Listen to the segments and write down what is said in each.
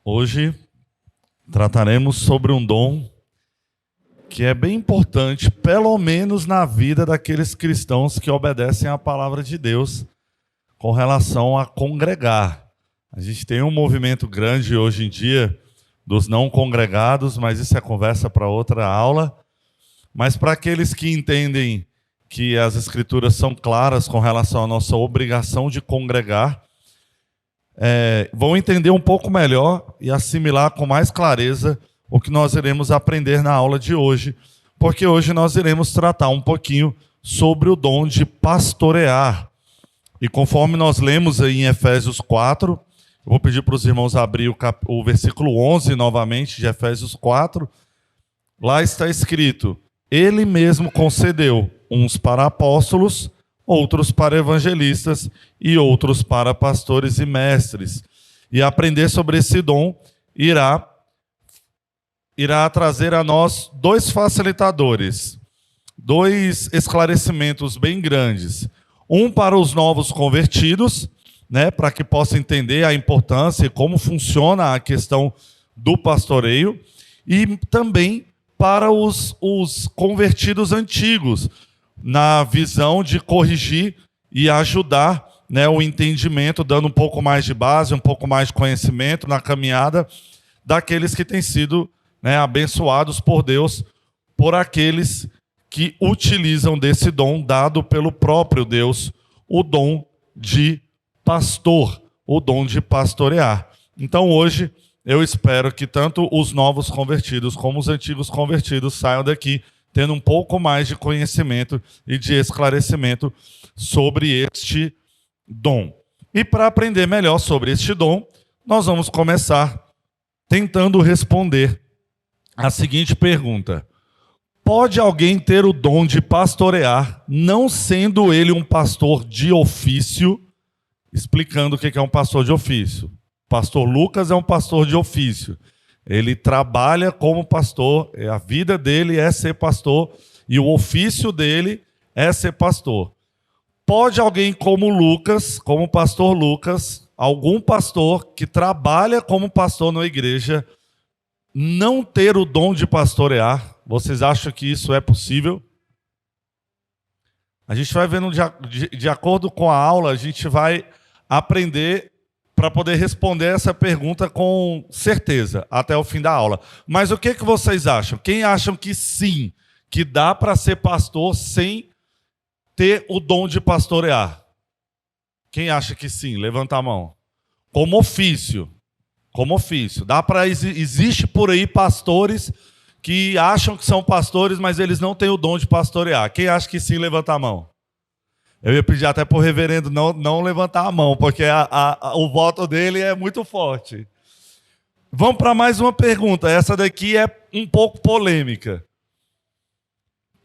Hoje trataremos sobre um dom que é bem importante, pelo menos na vida daqueles cristãos que obedecem à palavra de Deus com relação a congregar. A gente tem um movimento grande hoje em dia dos não congregados, mas isso é conversa para outra aula. Mas para aqueles que entendem que as Escrituras são claras com relação à nossa obrigação de congregar, vão entender um pouco melhor e assimilar com mais clareza o que nós iremos aprender na aula de hoje, porque hoje nós iremos tratar um pouquinho sobre o dom de pastorear. E conforme nós lemos aí em Efésios 4, eu vou pedir para os irmãos abrir o versículo 11 novamente de Efésios 4, lá está escrito: Ele mesmo concedeu uns para apóstolos, outros para evangelistas e outros para pastores e mestres. E aprender sobre esse dom irá trazer a nós dois facilitadores, dois esclarecimentos bem grandes. Um para os novos convertidos, para que possa entender a importância e como funciona a questão do pastoreio, e também para os convertidos antigos, na visão de corrigir e ajudar o entendimento, dando um pouco mais de base, um pouco mais de conhecimento na caminhada daqueles que têm sido abençoados por Deus, por aqueles que utilizam desse dom dado pelo próprio Deus, o dom de pastor, o dom de pastorear. Então hoje eu espero que tanto os novos convertidos como os antigos convertidos saiam daqui tendo um pouco mais de conhecimento e de esclarecimento sobre este dom. E para aprender melhor sobre este dom, nós vamos começar tentando responder a seguinte pergunta: pode alguém ter o dom de pastorear, não sendo ele um pastor de ofício? Explicando o que é um pastor de ofício. Pastor Lucas é um pastor de ofício. Ele trabalha como pastor, a vida dele é ser pastor e o ofício dele é ser pastor. Pode alguém como Lucas, como pastor Lucas, algum pastor que trabalha como pastor na igreja, não ter o dom de pastorear? Vocês acham que isso é possível? A gente vai vendo, de acordo com a aula, a gente vai aprender para poder responder essa pergunta com certeza até o fim da aula. Mas o que vocês acham? Quem acham que sim, que dá para ser pastor sem ter o dom de pastorear? Quem acha que sim? Levanta a mão. Como ofício. Como ofício. Existe por aí pastores que acham que são pastores, mas eles não têm o dom de pastorear. Quem acha que sim, levanta a mão. Eu ia pedir até para o reverendo não levantar a mão, porque o voto dele é muito forte. Vamos para mais uma pergunta. Essa daqui é um pouco polêmica.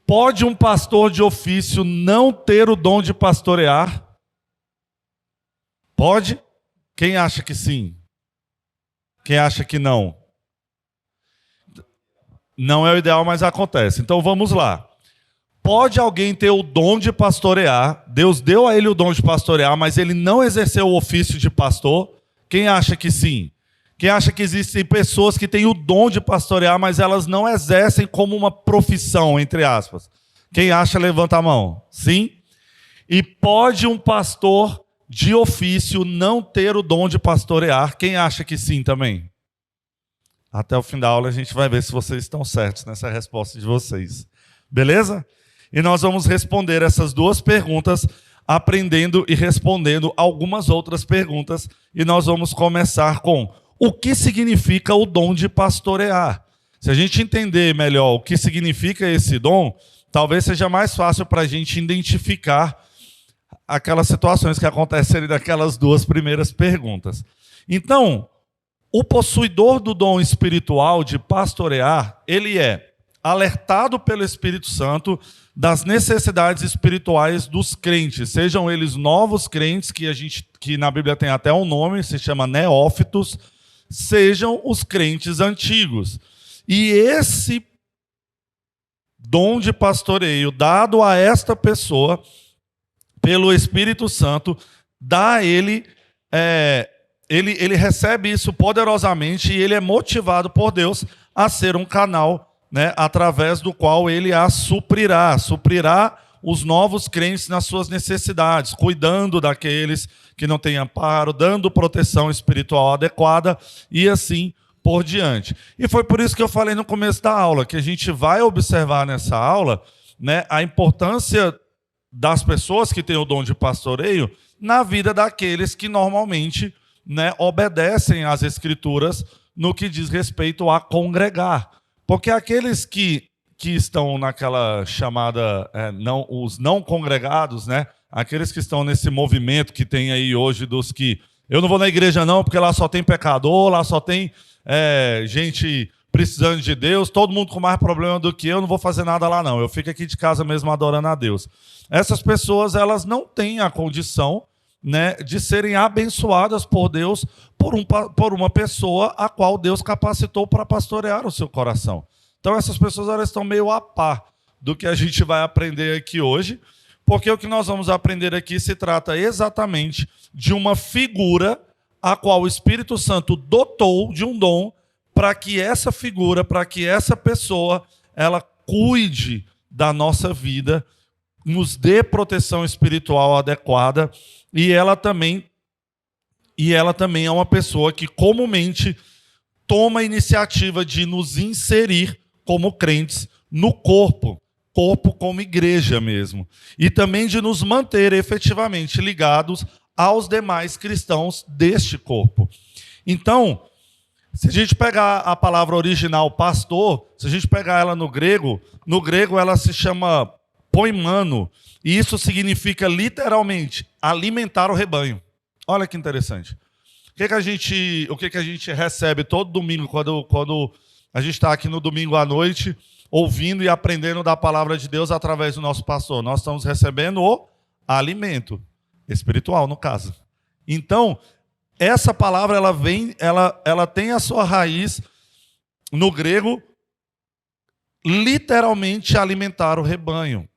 Pode um pastor de ofício não ter o dom de pastorear? Pode? Quem acha que sim? Quem acha que não? Não é o ideal, mas acontece. Então vamos lá. Pode alguém ter o dom de pastorear? Deus deu a ele o dom de pastorear, mas ele não exerceu o ofício de pastor? Quem acha que sim? Quem acha que existem pessoas que têm o dom de pastorear, mas elas não exercem como uma profissão, entre aspas? Quem acha, levanta a mão. Sim? E pode um pastor de ofício não ter o dom de pastorear? Quem acha que sim também? Até o fim da aula a gente vai ver se vocês estão certos nessa resposta de vocês. Beleza? E nós vamos responder essas duas perguntas, aprendendo e respondendo algumas outras perguntas. E nós vamos começar com: o que significa o dom de pastorear? Se a gente entender melhor o que significa esse dom, talvez seja mais fácil para a gente identificar aquelas situações que acontecem naquelas duas primeiras perguntas. Então, o possuidor do dom espiritual de pastorear, ele é alertado pelo Espírito Santo das necessidades espirituais dos crentes, sejam eles novos crentes, que na Bíblia tem até um nome, se chama neófitos, sejam os crentes antigos. E esse dom de pastoreio dado a esta pessoa pelo Espírito Santo dá a ele ele recebe isso poderosamente e ele é motivado por Deus a ser um canal, né, através do qual ele suprirá os novos crentes nas suas necessidades, cuidando daqueles que não têm amparo, dando proteção espiritual adequada e assim por diante. E foi por isso que eu falei no começo da aula, que a gente vai observar nessa aula, né, a importância das pessoas que têm o dom de pastoreio na vida daqueles que normalmente, né, obedecem às Escrituras no que diz respeito a congregar. Porque aqueles que estão naquela chamada, os não congregados, né, aqueles que estão nesse movimento que tem aí hoje dos que eu não vou na igreja não, porque lá só tem pecador, lá só tem gente precisando de Deus, todo mundo com mais problema do que eu, não vou fazer nada lá não, eu fico aqui de casa mesmo adorando a Deus. Essas pessoas, elas não têm a condição, né, de serem abençoadas por Deus por uma pessoa a qual Deus capacitou para pastorear o seu coração. Então essas pessoas, elas estão meio a par do que a gente vai aprender aqui hoje, porque o que nós vamos aprender aqui se trata exatamente de uma figura a qual o Espírito Santo dotou de um dom para que essa figura, para que essa pessoa, ela cuide da nossa vida, nos dê proteção espiritual adequada, e ela também é uma pessoa que comumente toma a iniciativa de nos inserir como crentes no corpo como igreja mesmo, e também de nos manter efetivamente ligados aos demais cristãos deste corpo. Então, se a gente pegar a palavra original pastor, se a gente pegar ela no grego ela se chama poimano, e isso significa literalmente alimentar o rebanho. Olha que interessante. O que a gente recebe todo domingo quando a gente está aqui no domingo à noite, ouvindo e aprendendo da palavra de Deus através do nosso pastor? Nós estamos recebendo o alimento espiritual, no caso. Então, essa palavra ela tem a sua raiz no grego, literalmente alimentar o rebanho.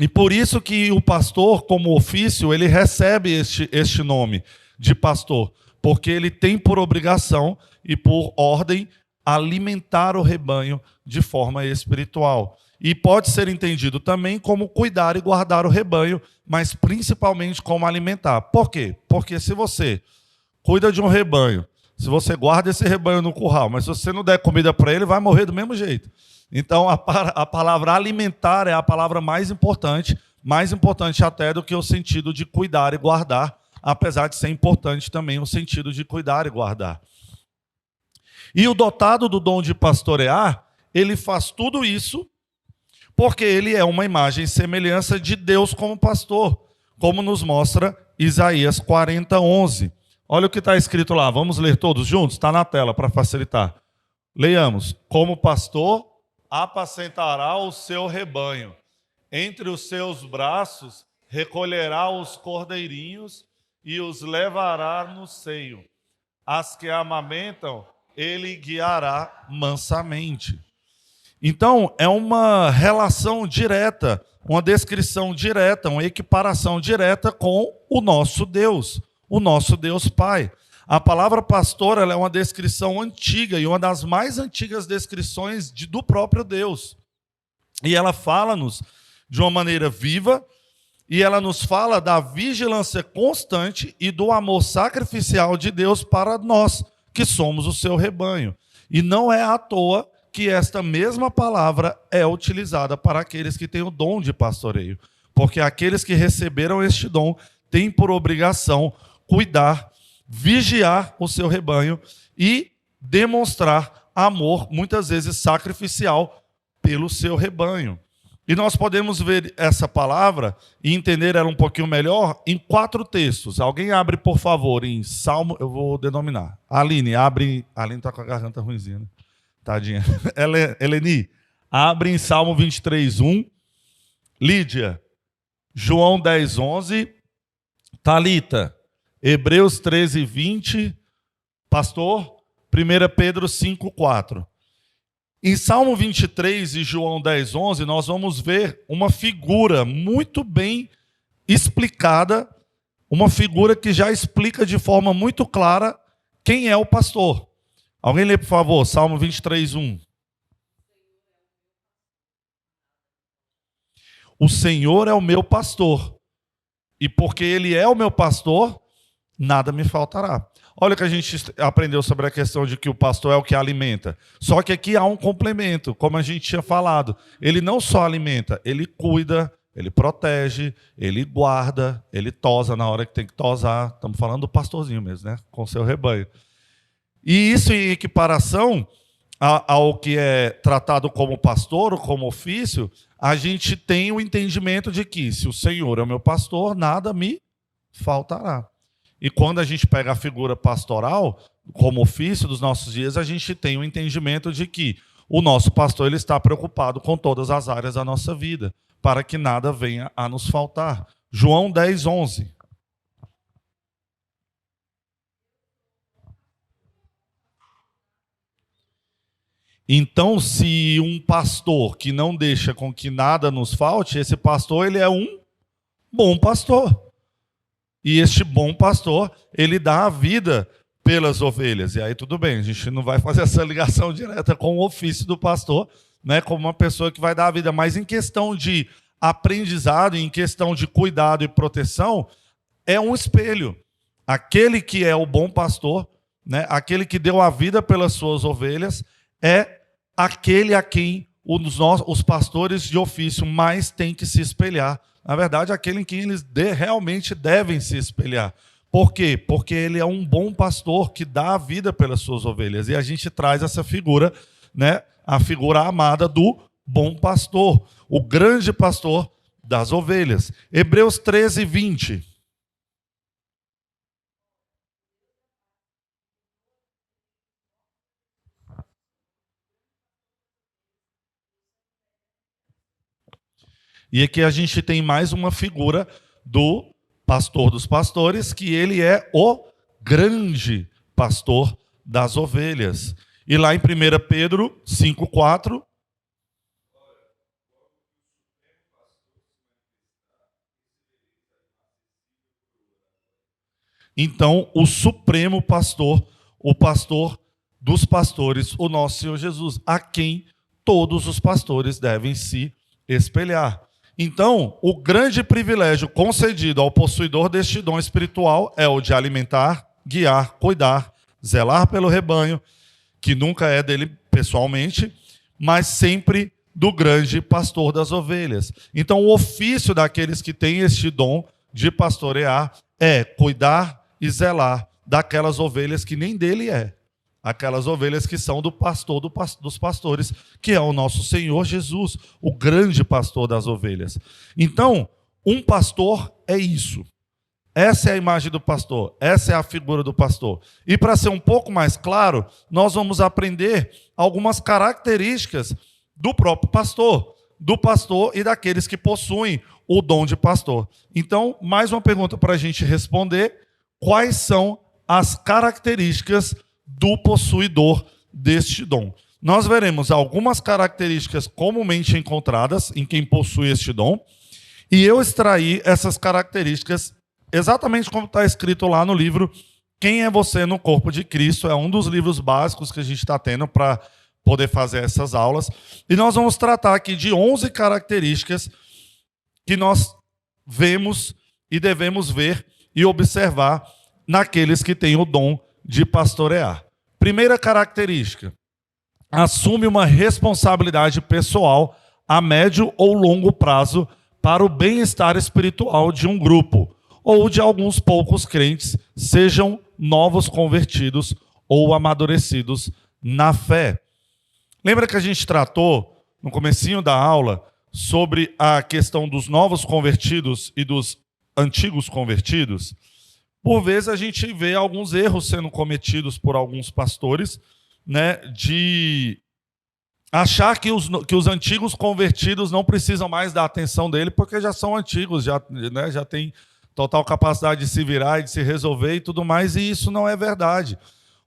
E por isso que o pastor, como ofício, ele recebe este nome de pastor, porque ele tem por obrigação e por ordem alimentar o rebanho de forma espiritual. E pode ser entendido também como cuidar e guardar o rebanho, mas principalmente como alimentar. Por quê? Porque se você cuida de um rebanho, se você guarda esse rebanho no curral, mas se você não der comida para ele, vai morrer do mesmo jeito. Então, a palavra alimentar é a palavra mais importante até do que o sentido de cuidar e guardar, apesar de ser importante também o sentido de cuidar e guardar. E o dotado do dom de pastorear, ele faz tudo isso porque ele é uma imagem e semelhança de Deus como pastor, como nos mostra Isaías 40:11. Olha o que está escrito lá, vamos ler todos juntos? Está na tela para facilitar. Leiamos. Como pastor, apacentará o seu rebanho. Entre os seus braços recolherá os cordeirinhos e os levará no seio. As que amamentam, ele guiará mansamente. Então, é uma relação direta, uma descrição direta, uma equiparação direta com o nosso Deus Pai. A palavra pastor, ela é uma descrição antiga e uma das mais antigas descrições do próprio Deus. E ela fala-nos de uma maneira viva, e ela nos fala da vigilância constante e do amor sacrificial de Deus para nós, que somos o seu rebanho. E não é à toa que esta mesma palavra é utilizada para aqueles que têm o dom de pastoreio. Porque aqueles que receberam este dom têm por obrigação cuidar, vigiar o seu rebanho e demonstrar amor, muitas vezes sacrificial, pelo seu rebanho. E nós podemos ver essa palavra e entender ela um pouquinho melhor em 4 textos. Alguém abre, por favor, em Salmo, eu vou denominar. Aline, abre. Aline está com a garganta ruimzinha, né? Tadinha. Eleni, abre em Salmo 23:1. Lídia, João 10:11. Thalita, Hebreus 13:20. Pastor, 1 Pedro 5:4. Em Salmo 23 e João 10:11, nós vamos ver uma figura muito bem explicada uma figura que já explica de forma muito clara quem é o pastor. Alguém lê, por favor, Salmo 23:1. O Senhor é o meu pastor, e porque Ele é o meu pastor, nada me faltará. Olha o que a gente aprendeu sobre a questão de que o pastor é o que alimenta. Só que aqui há um complemento, como a gente tinha falado. Ele não só alimenta, ele cuida, ele protege, ele guarda, ele tosa na hora que tem que tosar. Estamos falando do pastorzinho mesmo, né? Com seu rebanho. E isso em equiparação ao que é tratado como pastor ou como ofício, a gente tem o entendimento de que se o Senhor é o meu pastor, nada me faltará. E quando a gente pega a figura pastoral, como ofício dos nossos dias, a gente tem o entendimento de que o nosso pastor ele está preocupado com todas as áreas da nossa vida, para que nada venha a nos faltar. João 10:11. Então, se um pastor que não deixa com que nada nos falte, esse pastor ele é um bom pastor. E este bom pastor, ele dá a vida pelas ovelhas. E aí tudo bem, a gente não vai fazer essa ligação direta com o ofício do pastor, né, como uma pessoa que vai dar a vida, mas em questão de aprendizado, em questão de cuidado e proteção, é um espelho. Aquele que é o bom pastor, né, aquele que deu a vida pelas suas ovelhas, é aquele a quem os pastores de ofício mais têm que se espelhar. Na verdade, aquele em quem eles realmente devem se espelhar. Por quê? Porque ele é um bom pastor que dá a vida pelas suas ovelhas. E a gente traz essa figura, né, a figura amada do bom pastor, o grande pastor das ovelhas. Hebreus 13:20. E aqui a gente tem mais uma figura do pastor dos pastores, que ele é o grande pastor das ovelhas. E lá em 1 Pedro 5:4, então o supremo pastor, o pastor dos pastores, o nosso Senhor Jesus, a quem todos os pastores devem se espelhar. Então, o grande privilégio concedido ao possuidor deste dom espiritual é o de alimentar, guiar, cuidar, zelar pelo rebanho, que nunca é dele pessoalmente, mas sempre do grande pastor das ovelhas. Então, o ofício daqueles que têm este dom de pastorear é cuidar e zelar daquelas ovelhas que nem dele é. Aquelas ovelhas que são do pastor dos pastores, que é o nosso Senhor Jesus, o grande pastor das ovelhas. Então, um pastor é isso. Essa é a imagem do pastor, essa é a figura do pastor. E para ser um pouco mais claro, nós vamos aprender algumas características do próprio pastor, do pastor e daqueles que possuem o dom de pastor. Então, mais uma pergunta para a gente responder: quais são as características do possuidor deste dom? Nós veremos algumas características comumente encontradas em quem possui este dom, e eu extraí essas características exatamente como está escrito lá no livro Quem é Você no Corpo de Cristo. É um dos livros básicos que a gente está tendo para poder fazer essas aulas. E nós vamos tratar aqui de 11 características que nós vemos e devemos ver e observar naqueles que têm o dom de pastorear. Primeira característica: assume uma responsabilidade pessoal a médio ou longo prazo para o bem-estar espiritual de um grupo ou de alguns poucos crentes, sejam novos convertidos ou amadurecidos na fé. Lembra que a gente tratou no comecinho da aula sobre a questão dos novos convertidos e dos antigos convertidos? Por vezes a gente vê alguns erros sendo cometidos por alguns pastores, né, de achar que os antigos convertidos não precisam mais da atenção dele porque já são antigos, já têm total capacidade de se virar e de se resolver e tudo mais, e isso não é verdade.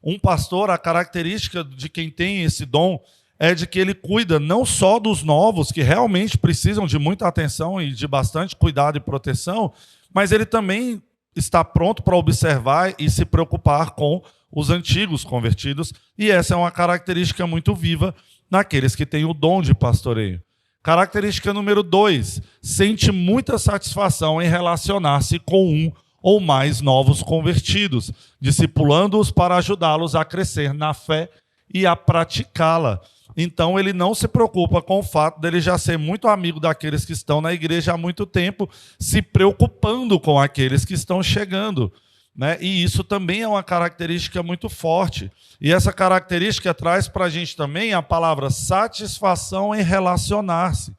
Um pastor, a característica de quem tem esse dom é de que ele cuida não só dos novos, que realmente precisam de muita atenção e de bastante cuidado e proteção, mas ele também estar pronto para observar e se preocupar com os antigos convertidos, e essa é uma característica muito viva naqueles que têm o dom de pastoreio. Característica número 2, sente muita satisfação em relacionar-se com um ou mais novos convertidos, discipulando-os para ajudá-los a crescer na fé e a praticá-la. Então ele não se preocupa com o fato dele já ser muito amigo daqueles que estão na igreja há muito tempo, se preocupando com aqueles que estão chegando, né? E isso também é uma característica muito forte. E essa característica traz para a gente também a palavra satisfação em relacionar-se.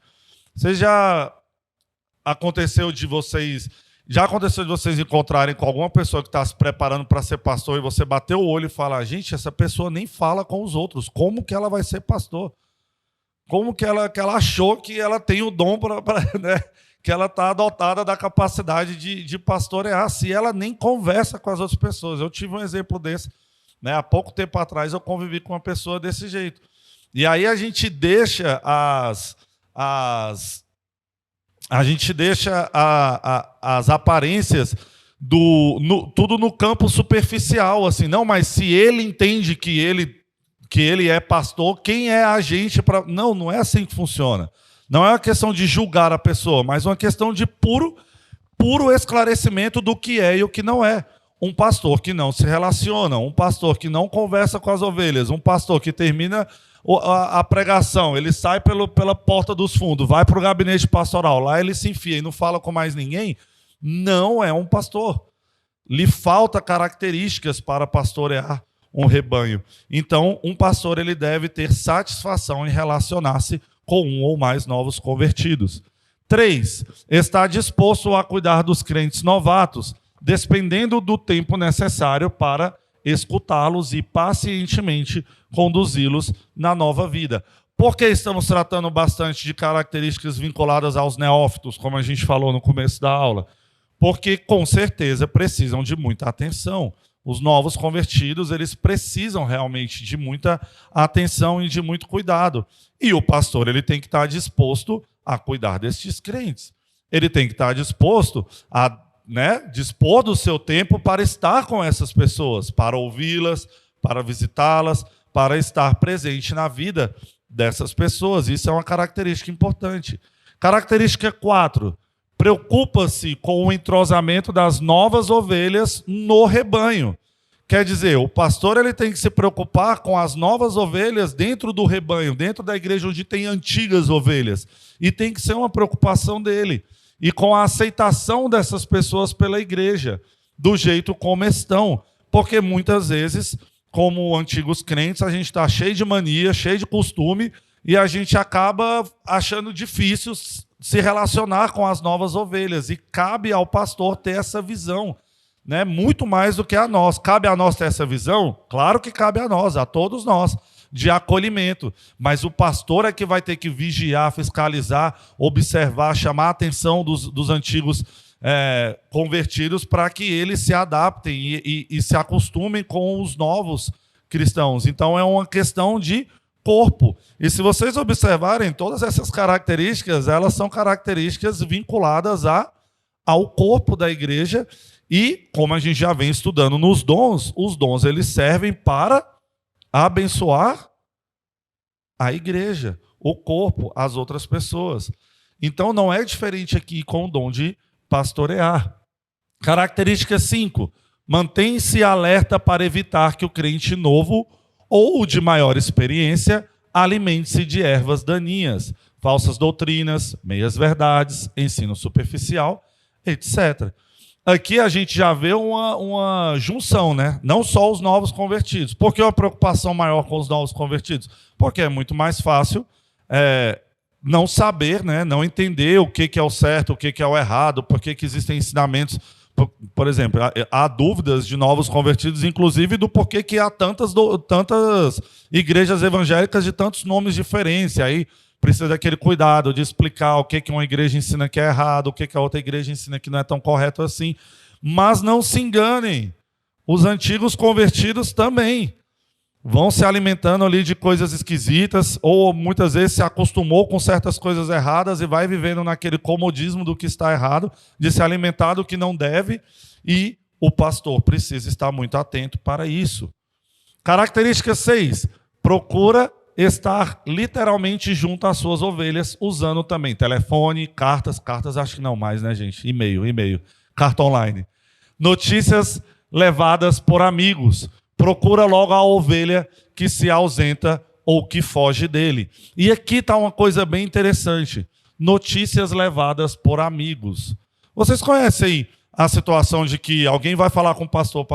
Já aconteceu de vocês encontrarem com alguma pessoa que está se preparando para ser pastor e você bater o olho e falar: gente, essa pessoa nem fala com os outros, como que ela vai ser pastor? Como que ela achou que ela tem o dom né? Que ela está dotada da capacidade de pastorear, se ela nem conversa com as outras pessoas. Eu tive um exemplo desse, né? Há pouco tempo atrás eu convivi com uma pessoa desse jeito. E aí a gente deixa as aparências tudo no campo superficial, assim. Não, mas se ele entende que ele é pastor, quem é a gente para... Não é assim que funciona. Não é uma questão de julgar a pessoa, mas uma questão de puro esclarecimento do que é e o que não é. Um pastor que não se relaciona, um pastor que não conversa com as ovelhas, um pastor que termina a pregação, ele sai pela porta dos fundos, vai para o gabinete pastoral, lá ele se enfia e não fala com mais ninguém, não é um pastor. Lhe falta características para pastorear um rebanho. Então, um pastor ele deve ter satisfação em relacionar-se com um ou mais novos convertidos. 3, está disposto a cuidar dos crentes novatos, despendendo do tempo necessário para escutá-los e pacientemente conduzi-los na nova vida. Por que estamos tratando bastante de características vinculadas aos neófitos, como a gente falou no começo da aula? Porque, com certeza, precisam de muita atenção. Os novos convertidos, eles precisam realmente de muita atenção e de muito cuidado. E o pastor, ele tem que estar disposto a cuidar destes crentes. Ele tem que estar disposto a dispor do seu tempo para estar com essas pessoas, para ouvi-las, para visitá-las, para estar presente na vida dessas pessoas. Isso é uma característica importante. Característica 4, preocupa-se com o entrosamento das novas ovelhas no rebanho. Quer dizer, o pastor ele tem que se preocupar com as novas ovelhas dentro do rebanho, dentro da igreja onde tem antigas ovelhas. E tem que ser uma preocupação dele. E com a aceitação dessas pessoas pela igreja, do jeito como estão. Porque muitas vezes, como antigos crentes, a gente está cheio de mania, cheio de costume, e a gente acaba achando difícil se relacionar com as novas ovelhas. E cabe ao pastor ter essa visão, né? Muito mais do que a nós. Cabe a nós ter essa visão? Claro que cabe a nós, a todos nós, de acolhimento. Mas o pastor é que vai ter que vigiar, fiscalizar, observar, chamar a atenção dos antigos convertidos para que eles se adaptem e se acostumem com os novos cristãos. Então é uma questão de corpo. E se vocês observarem, todas essas características, elas são características vinculadas ao corpo da igreja. E, como a gente já vem estudando nos dons, os dons eles servem para abençoar a igreja, o corpo, as outras pessoas. Então não é diferente aqui com o dom de pastorear. Característica 5, mantém-se alerta para evitar que o crente novo ou de maior experiência alimente-se de ervas daninhas, falsas doutrinas, meias-verdades, ensino superficial, etc. Aqui a gente já vê uma junção, né? Não só os novos convertidos. Por que uma preocupação maior com os novos convertidos? Porque é muito mais fácil não saber, né? Não entender o que é o certo, o que é o errado, por que existem ensinamentos. Por exemplo, há dúvidas de novos convertidos, inclusive do porquê que há tantas igrejas evangélicas de tantos nomes diferentes. Aí precisa daquele cuidado de explicar o que uma igreja ensina que é errado, o que a outra igreja ensina que não é tão correto assim. Mas não se enganem, os antigos convertidos também vão se alimentando ali de coisas esquisitas, ou muitas vezes se acostumou com certas coisas erradas e vai vivendo naquele comodismo do que está errado, de se alimentar do que não deve, E o pastor precisa estar muito atento para isso. Característica 6. Procura estar literalmente junto às suas ovelhas, usando também telefone, cartas acho que não mais, né, gente? E-mail, carta online. Notícias levadas por amigos. Procura logo a ovelha que se ausenta ou que foge dele. E aqui está uma coisa bem interessante. Notícias levadas por amigos. Vocês conhecem a situação de que alguém vai falar com o pastor,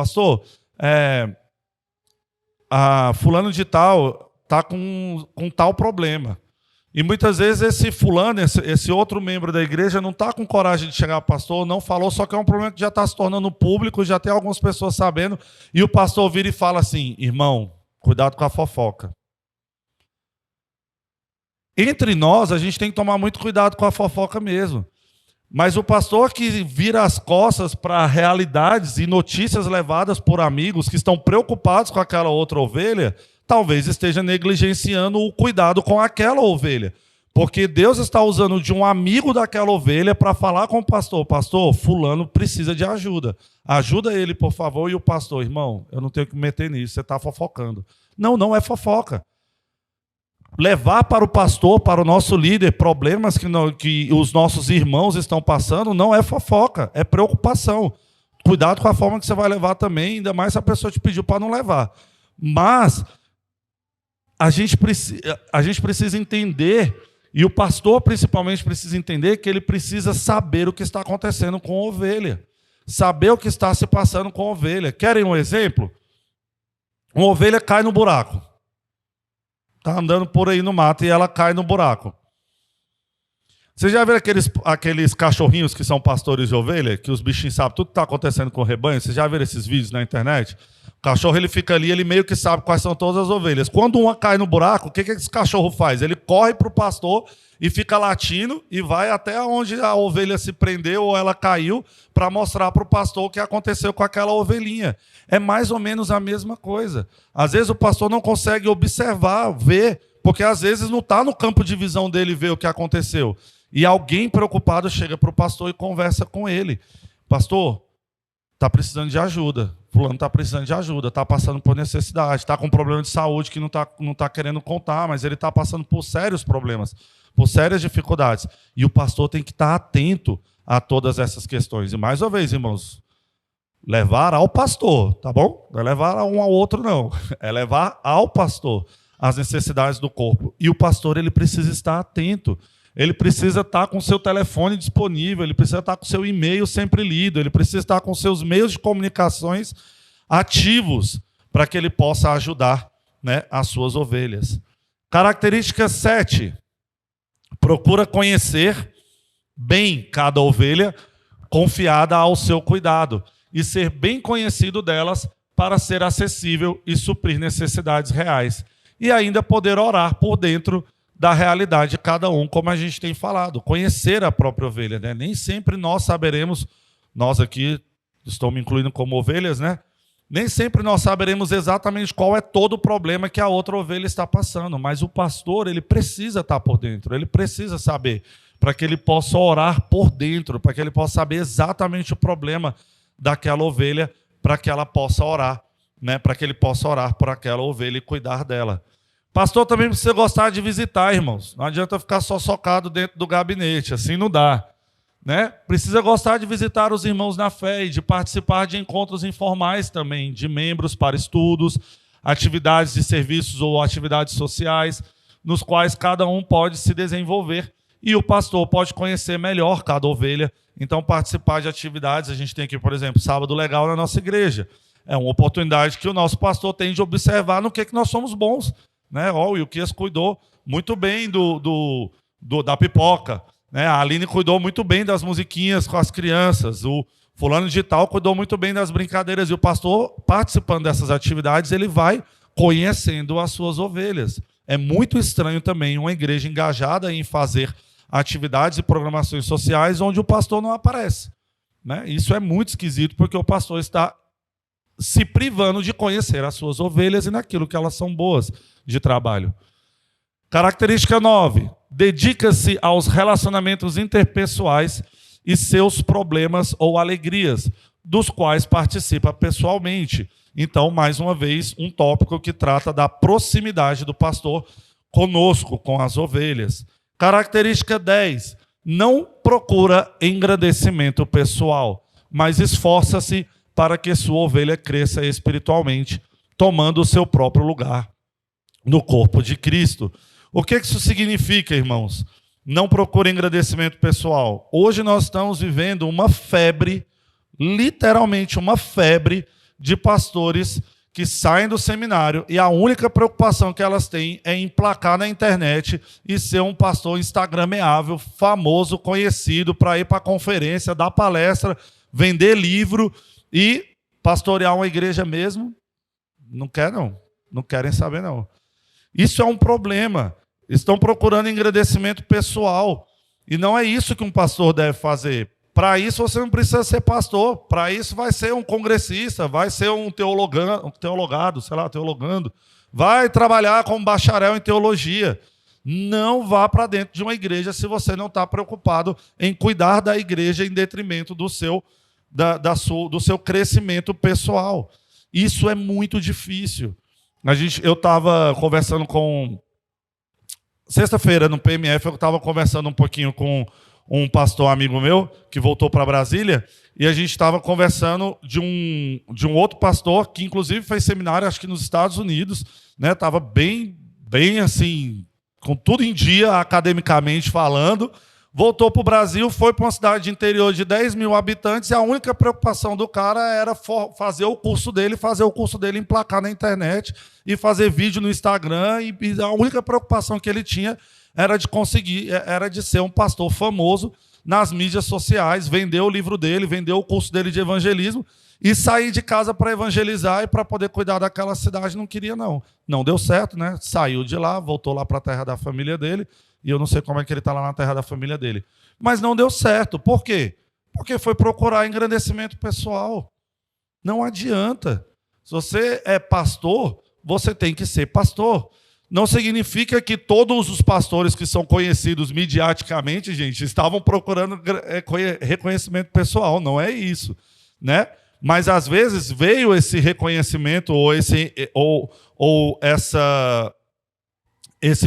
a fulano de tal está com tal problema. E muitas vezes esse fulano, esse outro membro da igreja não está com coragem de chegar ao pastor, não falou, só que é um problema que já está se tornando público, já tem algumas pessoas sabendo, e o pastor vira e fala assim: irmão, cuidado com a fofoca. Entre nós, a gente tem que tomar muito cuidado com a fofoca mesmo. Mas o pastor que vira as costas para realidades e notícias levadas por amigos que estão preocupados com aquela outra ovelha, talvez esteja negligenciando o cuidado com aquela ovelha. Porque Deus está usando de um amigo daquela ovelha para falar com o pastor: pastor, fulano precisa de ajuda. Ajuda ele, por favor. E o pastor: irmão, eu não tenho que me meter nisso, você está fofocando. Não, não é fofoca. Levar para o pastor, para o nosso líder, problemas que os nossos irmãos estão passando, não é fofoca, é preocupação. Cuidado com a forma que você vai levar também, ainda mais se a pessoa te pediu para não levar. Mas a gente precisa entender, e o pastor principalmente precisa entender, que ele precisa saber o que está acontecendo com a ovelha. Saber o que está se passando com a ovelha. Querem um exemplo? Uma ovelha cai no buraco. Está andando por aí no mato e ela cai no buraco. Vocês já viram aqueles cachorrinhos que são pastores de ovelha, que os bichinhos sabem tudo que está acontecendo com o rebanho? Vocês já viram esses vídeos na internet? O cachorro ele fica ali, ele meio que sabe quais são todas as ovelhas. Quando uma cai no buraco, o que esse cachorro faz? Ele corre para o pastor e fica latindo e vai até onde a ovelha se prendeu ou ela caiu para mostrar para o pastor o que aconteceu com aquela ovelhinha. É mais ou menos a mesma coisa. Às vezes o pastor não consegue observar, ver, porque às vezes não está no campo de visão dele ver o que aconteceu. E alguém preocupado chega para o pastor e conversa com ele: pastor, está precisando de ajuda. Fulano está precisando de ajuda, está passando por necessidade, está com um problema de saúde que não tá querendo contar, mas ele está passando por sérios problemas, por sérias dificuldades. E o pastor tem que estar atento a todas essas questões. E mais uma vez, irmãos, levar ao pastor, tá bom? Não é levar a um ao outro, não. É levar ao pastor as necessidades do corpo. E o pastor ele precisa estar atento. Ele precisa estar com o seu telefone disponível, ele precisa estar com o seu e-mail sempre lido, ele precisa estar com seus meios de comunicações ativos para que ele possa ajudar, né, as suas ovelhas. Característica 7. Procura conhecer bem cada ovelha confiada ao seu cuidado e ser bem conhecido delas para ser acessível e suprir necessidades reais. E ainda poder orar por dentro da realidade de cada um, como a gente tem falado, conhecer a própria ovelha, né? Nem sempre nós saberemos, nós aqui estou me incluindo como ovelhas, né? Nem sempre nós saberemos exatamente qual é todo o problema que a outra ovelha está passando, mas o pastor, ele precisa estar por dentro, ele precisa saber, para que ele possa orar por dentro, para que ele possa saber exatamente o problema daquela ovelha, para que ela possa orar, né? Para que ele possa orar por aquela ovelha e cuidar dela. Pastor também precisa gostar de visitar, irmãos. Não adianta ficar só socado dentro do gabinete, assim não dá, né? Precisa gostar de visitar os irmãos na fé e de participar de encontros informais também, de membros para estudos, atividades de serviços ou atividades sociais, nos quais cada um pode se desenvolver e o pastor pode conhecer melhor cada ovelha. Então, participar de atividades, a gente tem aqui, por exemplo, Sábado Legal na nossa igreja. É uma oportunidade que o nosso pastor tem de observar no que nós somos bons. Né? O Wilkias cuidou muito bem da pipoca, né? A Aline cuidou muito bem das musiquinhas com as crianças, o fulano de tal cuidou muito bem das brincadeiras, e o pastor, participando dessas atividades, ele vai conhecendo as suas ovelhas. É muito estranho também uma igreja engajada em fazer atividades e programações sociais onde o pastor não aparece, né? Isso é muito esquisito, porque o pastor está se privando de conhecer as suas ovelhas e naquilo que elas são boas de trabalho. Característica 9. Dedica-se aos relacionamentos interpessoais e seus problemas ou alegrias. dos quais participa pessoalmente. Então, mais uma vez, um tópico que trata da proximidade do pastor conosco, com as ovelhas. Característica 10. Não procura engrandecimento pessoal, mas esforça-se para que sua ovelha cresça espiritualmente, tomando o seu próprio lugar no corpo de Cristo. O que isso significa, irmãos? Não procure engrandecimento pessoal. Hoje nós estamos vivendo uma febre, literalmente uma febre, de pastores que saem do seminário e a única preocupação que elas têm é emplacar na internet e ser um pastor instagrameável, famoso, conhecido, para ir para a conferência, dar palestra, vender livro e pastorear uma igreja mesmo. Não quer, não. Não querem saber, não. Isso é um problema. Estão procurando engrandecimento pessoal. E não é isso que um pastor deve fazer. Para isso você não precisa ser pastor. Para isso vai ser um congressista, vai ser um teologando. Vai trabalhar como bacharel em teologia. Não vá para dentro de uma igreja se você não está preocupado em cuidar da igreja em detrimento do seu crescimento pessoal. Isso é muito difícil. Eu estava conversando com... Sexta-feira, no PMF, eu estava conversando um pouquinho com um pastor amigo meu, que voltou para Brasília, e a gente estava conversando de um outro pastor, que inclusive fez seminário, acho que nos Estados Unidos, né? Estava bem assim, com tudo em dia, academicamente falando, voltou para o Brasil, foi para uma cidade de interior de 10 mil habitantes, e a única preocupação do cara era fazer o curso dele emplacar na internet, e fazer vídeo no Instagram, e a única preocupação que ele tinha era de ser um pastor famoso nas mídias sociais, vender o livro dele, vender o curso dele de evangelismo e sair de casa para evangelizar e para poder cuidar daquela cidade. Não queria, não. Não deu certo, né? Saiu de lá, voltou lá para a terra da família dele e eu não sei como é que ele está lá na terra da família dele. Mas não deu certo. Por quê? Porque foi procurar engrandecimento pessoal. Não adianta. Se você é pastor, você tem que ser pastor. Não significa que todos os pastores que são conhecidos mediaticamente, gente, estavam procurando reconhecimento pessoal. Não é isso, né? Mas às vezes veio esse reconhecimento ou esse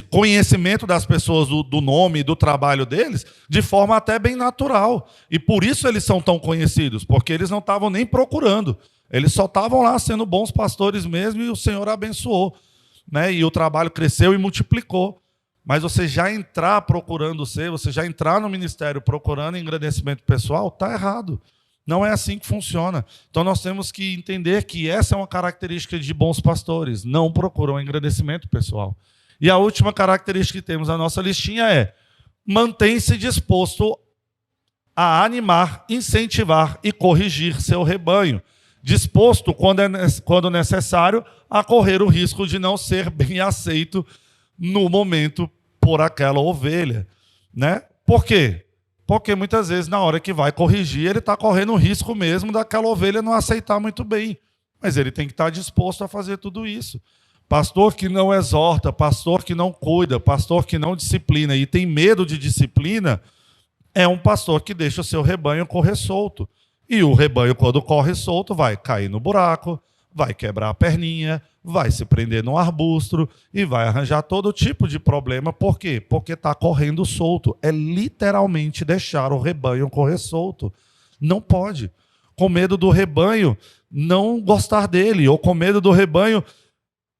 conhecimento das pessoas do nome e do trabalho deles de forma até bem natural. E por isso eles são tão conhecidos, porque eles não estavam nem procurando. Eles só estavam lá sendo bons pastores mesmo e o Senhor abençoou. Né? E o trabalho cresceu e multiplicou. Mas você já entrar procurando você já entrar no ministério procurando engrandecimento pessoal, está errado. Não é assim que funciona. Então nós temos que entender que essa é uma característica de bons pastores. Não procuram engrandecimento pessoal. E a última característica que temos na nossa listinha é: mantém-se disposto a animar, incentivar e corrigir seu rebanho. Disposto, quando necessário, a correr o risco de não ser bem aceito no momento por aquela ovelha. Né? Por quê? Porque muitas vezes, na hora que vai corrigir, ele está correndo o risco mesmo daquela ovelha não aceitar muito bem. Mas ele tem que estar disposto a fazer tudo isso. Pastor que não exorta, pastor que não cuida, pastor que não disciplina e tem medo de disciplina, é um pastor que deixa o seu rebanho correr solto. E o rebanho, quando corre solto, vai cair no buraco, vai quebrar a perninha, vai se prender num arbusto e vai arranjar todo tipo de problema. Por quê? Porque está correndo solto. É literalmente deixar o rebanho correr solto. Não pode. Com medo do rebanho não gostar dele, ou com medo do rebanho: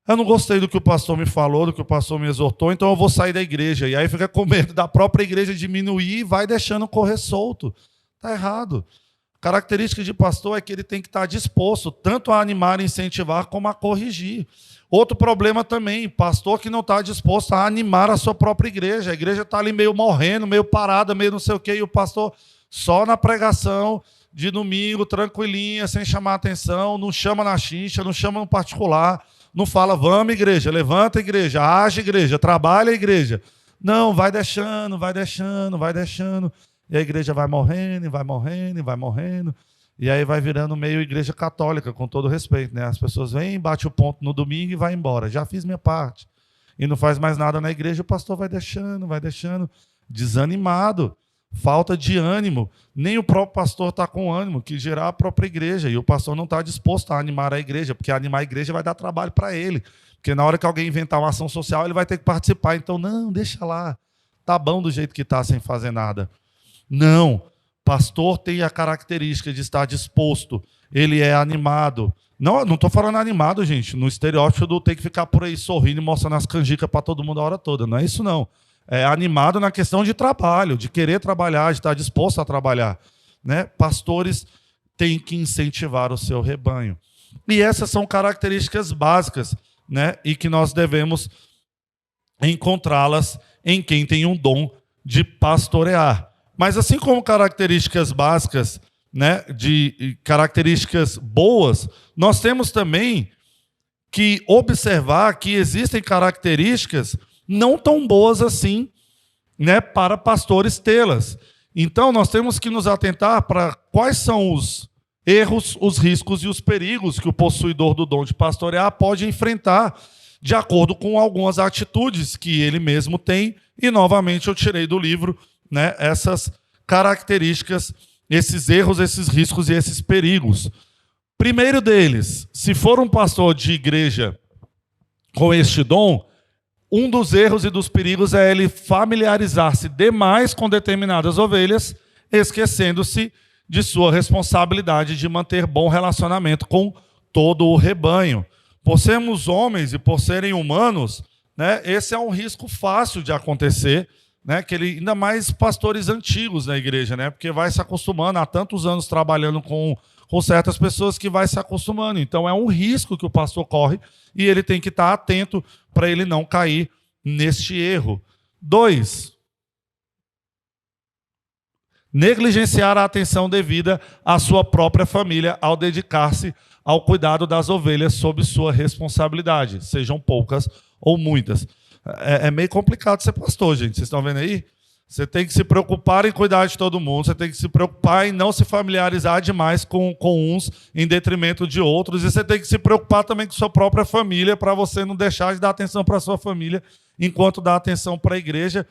eu não gostei do que o pastor me falou, do que o pastor me exortou, então eu vou sair da igreja. E aí fica com medo da própria igreja diminuir e vai deixando correr solto. Está errado. A característica de pastor é que ele tem que estar disposto tanto a animar e incentivar como a corrigir. Outro problema também, pastor que não está disposto a animar a sua própria igreja. A igreja está ali meio morrendo, meio parada, meio não sei o quê, e o pastor só na pregação de domingo, tranquilinha, sem chamar atenção, não chama na chincha, não chama no particular, não fala: vamos igreja, levanta igreja, age igreja, trabalha igreja. Não, vai deixando, vai deixando, vai deixando. E a igreja vai morrendo, e vai morrendo, e vai morrendo. E aí vai virando meio igreja católica, com todo respeito, né? As pessoas vêm, bate o ponto no domingo e vai embora. Já fiz minha parte. E não faz mais nada na igreja, o pastor vai deixando, desanimado. falta de ânimo. Nem o próprio pastor está com ânimo, que gerar a própria igreja. E o pastor não está disposto a animar a igreja, porque animar a igreja vai dar trabalho para ele. Porque na hora que alguém inventar uma ação social, ele vai ter que participar. Então, não, deixa lá. Tá bom do jeito que está, sem fazer nada. Não. Pastor tem a característica de estar disposto. Ele é animado. Não estou falando animado, gente, no estereótipo do ter que ficar por aí sorrindo e mostrando as canjicas para todo mundo a hora toda. Não é isso, não. É animado na questão de trabalho, de querer trabalhar, de estar disposto a trabalhar. Né? Pastores têm que incentivar o seu rebanho. E essas são características básicas, né? E que nós devemos encontrá-las em quem tem um dom de pastorear. Mas assim como características básicas, né, de características boas, nós temos também que observar que existem características não tão boas assim, né, para pastores tê-las. Então, nós temos que nos atentar para quais são os erros, os riscos e os perigos que o possuidor do dom de pastorear pode enfrentar, de acordo com algumas atitudes que ele mesmo tem. E, novamente, eu tirei do livro, né, essas características, esses erros, esses riscos e esses perigos. Primeiro deles, se for um pastor de igreja com este dom, um dos erros e dos perigos é ele familiarizar-se demais com determinadas ovelhas, esquecendo-se de sua responsabilidade de manter bom relacionamento com todo o rebanho. Por sermos homens e por serem humanos, né, esse é um risco fácil de acontecer, né, que ele, ainda mais pastores antigos na igreja, né, porque vai se acostumando, há tantos anos trabalhando com certas pessoas que vai se acostumando. Então é um risco que o pastor corre e ele tem que estar atento para ele não cair neste erro. 2, negligenciar a atenção devida à sua própria família ao dedicar-se ao cuidado das ovelhas sob sua responsabilidade, sejam poucas ou muitas. É meio complicado ser pastor, gente. Vocês estão vendo aí? Você tem que se preocupar em cuidar de todo mundo, você tem que se preocupar em não se familiarizar demais com uns em detrimento de outros, e você tem que se preocupar também com sua própria família, para você não deixar de dar atenção para a sua família enquanto dá atenção para a igreja.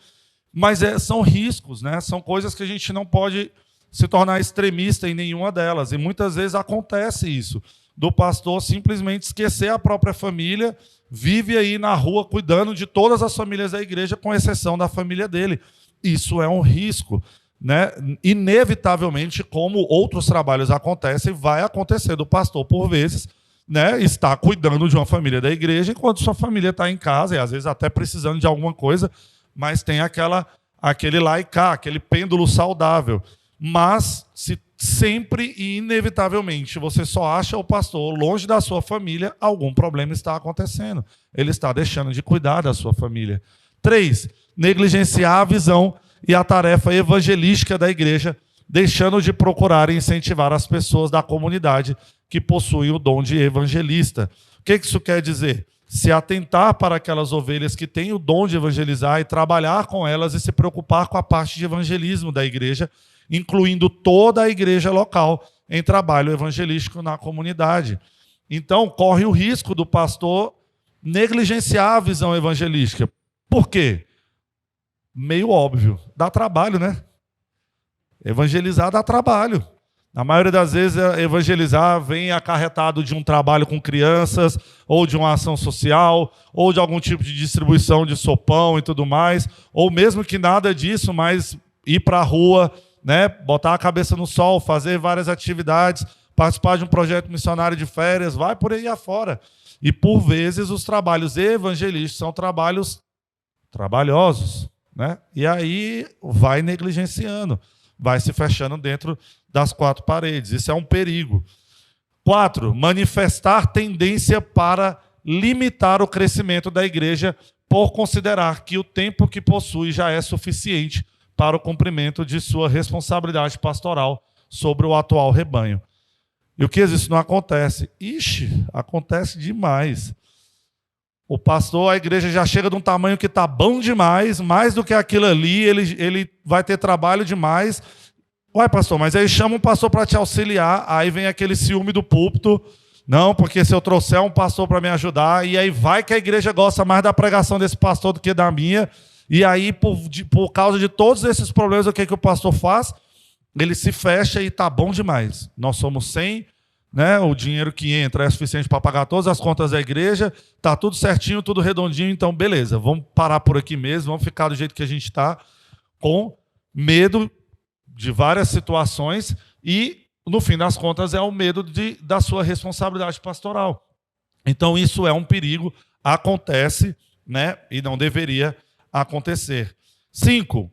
Mas são riscos, né? São coisas que a gente não pode se tornar extremista em nenhuma delas, e muitas vezes acontece isso, do pastor simplesmente esquecer a própria família, vive aí na rua cuidando de todas as famílias da igreja, com exceção da família dele. Isso é um risco, né? Inevitavelmente, como outros trabalhos acontecem, vai acontecer do pastor, por vezes, né, estar cuidando de uma família da igreja, enquanto sua família está em casa, e às vezes até precisando de alguma coisa, mas tem aquele lá e cá, aquele pêndulo saudável. Mas, se sempre e inevitavelmente você só acha o pastor longe da sua família, algum problema está acontecendo. Ele está deixando de cuidar da sua família. 3, negligenciar a visão e a tarefa evangelística da igreja, deixando de procurar e incentivar as pessoas da comunidade que possuem o dom de evangelista. O que isso quer dizer? Se atentar para aquelas ovelhas que têm o dom de evangelizar e trabalhar com elas e se preocupar com a parte de evangelismo da igreja, incluindo toda a igreja local em trabalho evangelístico na comunidade. Então, corre o risco do pastor negligenciar a visão evangelística. Por quê? Meio óbvio. Dá trabalho, né? Evangelizar dá trabalho. Na maioria das vezes, evangelizar vem acarretado de um trabalho com crianças, ou de uma ação social, ou de algum tipo de distribuição de sopão e tudo mais, ou mesmo que nada disso, mas ir para a rua, né, botar a cabeça no sol, fazer várias atividades, participar de um projeto missionário de férias, vai por aí afora. E, por vezes, os trabalhos evangelísticos são trabalhos trabalhosos, né? E aí vai negligenciando, vai se fechando dentro das 4 paredes. Isso é um perigo. 4, manifestar tendência para limitar o crescimento da igreja por considerar que o tempo que possui já é suficiente para o cumprimento de sua responsabilidade pastoral sobre o atual rebanho. E o que isso não acontece? Ixi, acontece demais. O pastor, a igreja já chega de um tamanho que está bom demais, mais do que aquilo ali, ele vai ter trabalho demais. Uai, pastor, mas aí chama um pastor para te auxiliar, aí vem aquele ciúme do púlpito. Não, porque se eu trouxer um pastor para me ajudar, e aí vai que a igreja gosta mais da pregação desse pastor do que da minha, E aí, por causa de todos esses problemas, o que o pastor faz? Ele se fecha e tá bom demais. Nós somos 100, né? O dinheiro que entra é suficiente para pagar todas as contas da igreja, tá tudo certinho, tudo redondinho, então beleza, vamos parar por aqui mesmo, vamos ficar do jeito que a gente está, com medo de várias situações e, no fim das contas, é o medo da sua responsabilidade pastoral. Então, isso é um perigo, acontece, né? E não deveria acontecer. 5.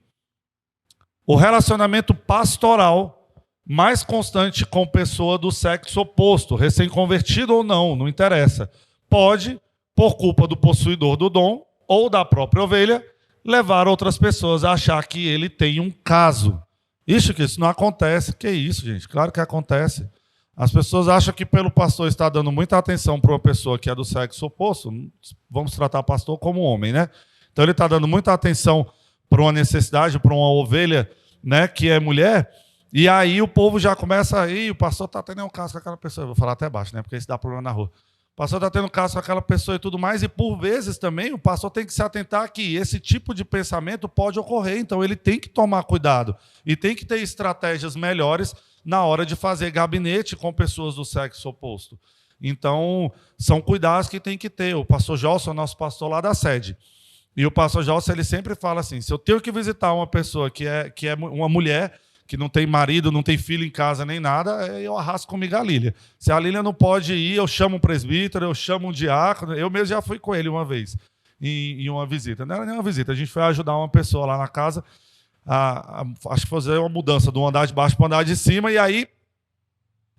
O relacionamento pastoral mais constante com pessoa do sexo oposto, recém-convertido ou não, não interessa. Pode, por culpa do possuidor do dom ou da própria ovelha, levar outras pessoas a achar que ele tem um caso. Isso não acontece. Que isso, gente? Claro que acontece. As pessoas acham que pelo pastor estar dando muita atenção para uma pessoa que é do sexo oposto, vamos tratar o pastor como homem, né? Então ele está dando muita atenção para uma necessidade, para uma ovelha, né, que é mulher, e aí o povo já começa aí, o pastor está tendo um caso com aquela pessoa. Eu vou falar até baixo, né? Porque isso dá problema na rua. O pastor está tendo caso com aquela pessoa e tudo mais, e por vezes também o pastor tem que se atentar que esse tipo de pensamento pode ocorrer, então ele tem que tomar cuidado e tem que ter estratégias melhores na hora de fazer gabinete com pessoas do sexo oposto. Então, são cuidados que tem que ter. O pastor Jolson, nosso pastor lá da sede, e o pastor Jolson, ele sempre fala assim, se eu tenho que visitar uma pessoa que é uma mulher, que não tem marido, não tem filho em casa nem nada, eu arrasto comigo a Lília. Se a Lília não pode ir, eu chamo um presbítero, eu chamo um diácono. Eu mesmo já fui com ele uma vez, em uma visita. Não era nem uma visita, a gente foi ajudar uma pessoa lá na casa, acho que fazer uma mudança do andar de baixo para o andar de cima, e aí,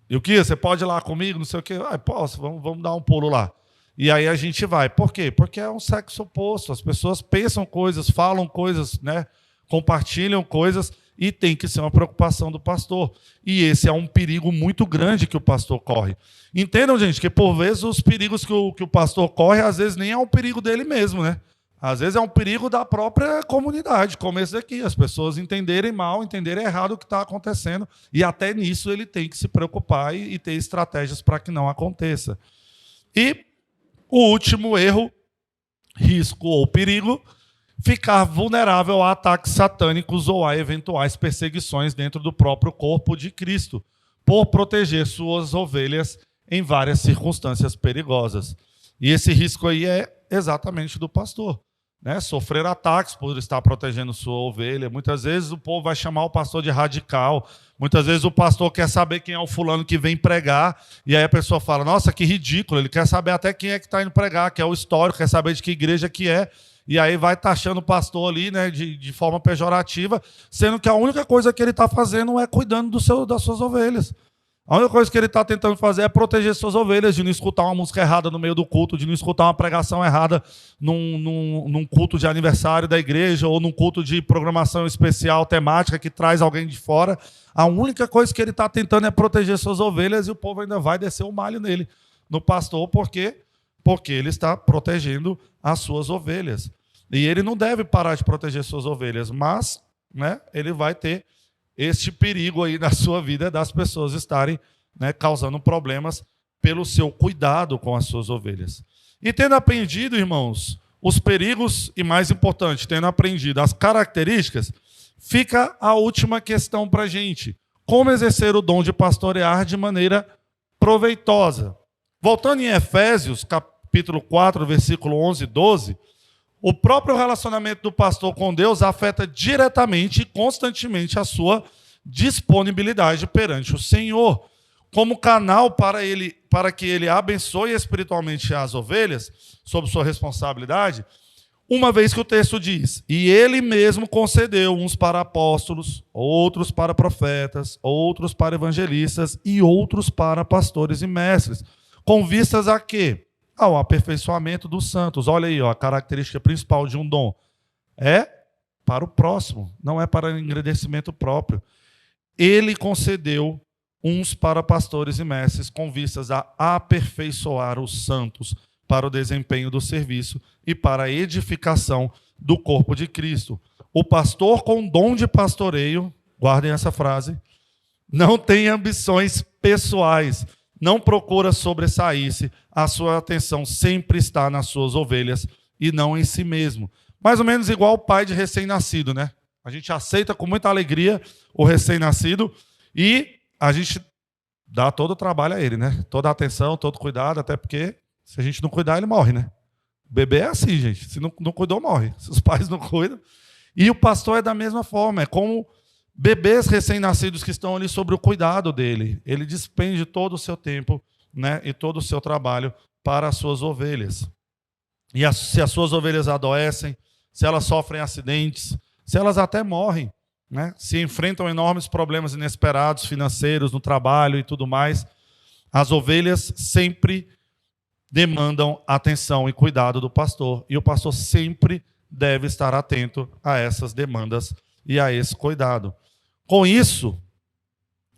e o que? Você pode ir lá comigo? Não sei o quê. Posso, vamos dar um pulo lá. E aí a gente vai. Por quê? Porque é um sexo oposto. As pessoas pensam coisas, falam coisas, né? Compartilham coisas, e tem que ser uma preocupação do pastor. E esse é um perigo muito grande que o pastor corre. Entendam, gente, que por vezes os perigos que o pastor corre, às vezes nem é um perigo dele mesmo, né? Às vezes é um perigo da própria comunidade, como esse aqui. As pessoas entenderem mal, entenderem errado o que está acontecendo, e até nisso ele tem que se preocupar e ter estratégias para que não aconteça. E o último erro, risco ou perigo, ficar vulnerável a ataques satânicos ou a eventuais perseguições dentro do próprio corpo de Cristo, por proteger suas ovelhas em várias circunstâncias perigosas. E esse risco aí é exatamente do pastor, né? Sofrer ataques por estar protegendo sua ovelha. Muitas vezes o povo vai chamar o pastor de radical. Muitas vezes o pastor quer saber quem é o fulano que vem pregar, e aí a pessoa fala, nossa, que ridículo, ele quer saber até quem é que está indo pregar, que é o histórico, quer saber de que igreja que é, e aí vai taxando o pastor ali, né, de forma pejorativa, sendo que a única coisa que ele está fazendo é cuidando das suas ovelhas. A única coisa que ele está tentando fazer é proteger suas ovelhas, de não escutar uma música errada no meio do culto, de não escutar uma pregação errada num culto de aniversário da igreja, ou num culto de programação especial, temática, que traz alguém de fora. A única coisa que ele está tentando é proteger suas ovelhas, e o povo ainda vai descer o malho nele, no pastor. Por quê? Porque ele está protegendo as suas ovelhas. E ele não deve parar de proteger suas ovelhas, mas, né, ele vai ter este perigo aí na sua vida das pessoas estarem, né, causando problemas pelo seu cuidado com as suas ovelhas. E tendo aprendido, irmãos, os perigos e, mais importante, tendo aprendido as características, fica a última questão para a gente. Como exercer o dom de pastorear de maneira proveitosa? Voltando em Efésios, capítulo 4, versículo 11 e 12, o próprio relacionamento do pastor com Deus afeta diretamente e constantemente a sua disponibilidade perante o Senhor, como canal para que ele abençoe espiritualmente as ovelhas, sob sua responsabilidade, uma vez que o texto diz, e ele mesmo concedeu uns para apóstolos, outros para profetas, outros para evangelistas e outros para pastores e mestres, com vistas a quê? Ao aperfeiçoamento dos santos. Olha aí, ó, a característica principal de um dom é para o próximo, não é para engrandecimento próprio. Ele concedeu uns para pastores e mestres com vistas a aperfeiçoar os santos para o desempenho do serviço e para a edificação do corpo de Cristo. O pastor com dom de pastoreio, guardem essa frase, não tem ambições pessoais, não procura sobressair-se, a sua atenção sempre está nas suas ovelhas e não em si mesmo. Mais ou menos igual o pai de recém-nascido, né? A gente aceita com muita alegria o recém-nascido e a gente dá todo o trabalho a ele, né? Toda a atenção, todo o cuidado, até porque se a gente não cuidar, ele morre, né? O bebê é assim, gente. Se não cuidou, morre. Se os pais não cuidam. E o pastor é da mesma forma. É como bebês recém-nascidos que estão ali sobre o cuidado dele. Ele despende todo o seu tempo, né, e todo o seu trabalho para as suas ovelhas. E se as suas ovelhas adoecem, se elas sofrem acidentes, se elas até morrem, né, se enfrentam enormes problemas inesperados, financeiros, no trabalho e tudo mais, as ovelhas sempre demandam atenção e cuidado do pastor. E o pastor sempre deve estar atento a essas demandas e a esse cuidado. Com isso,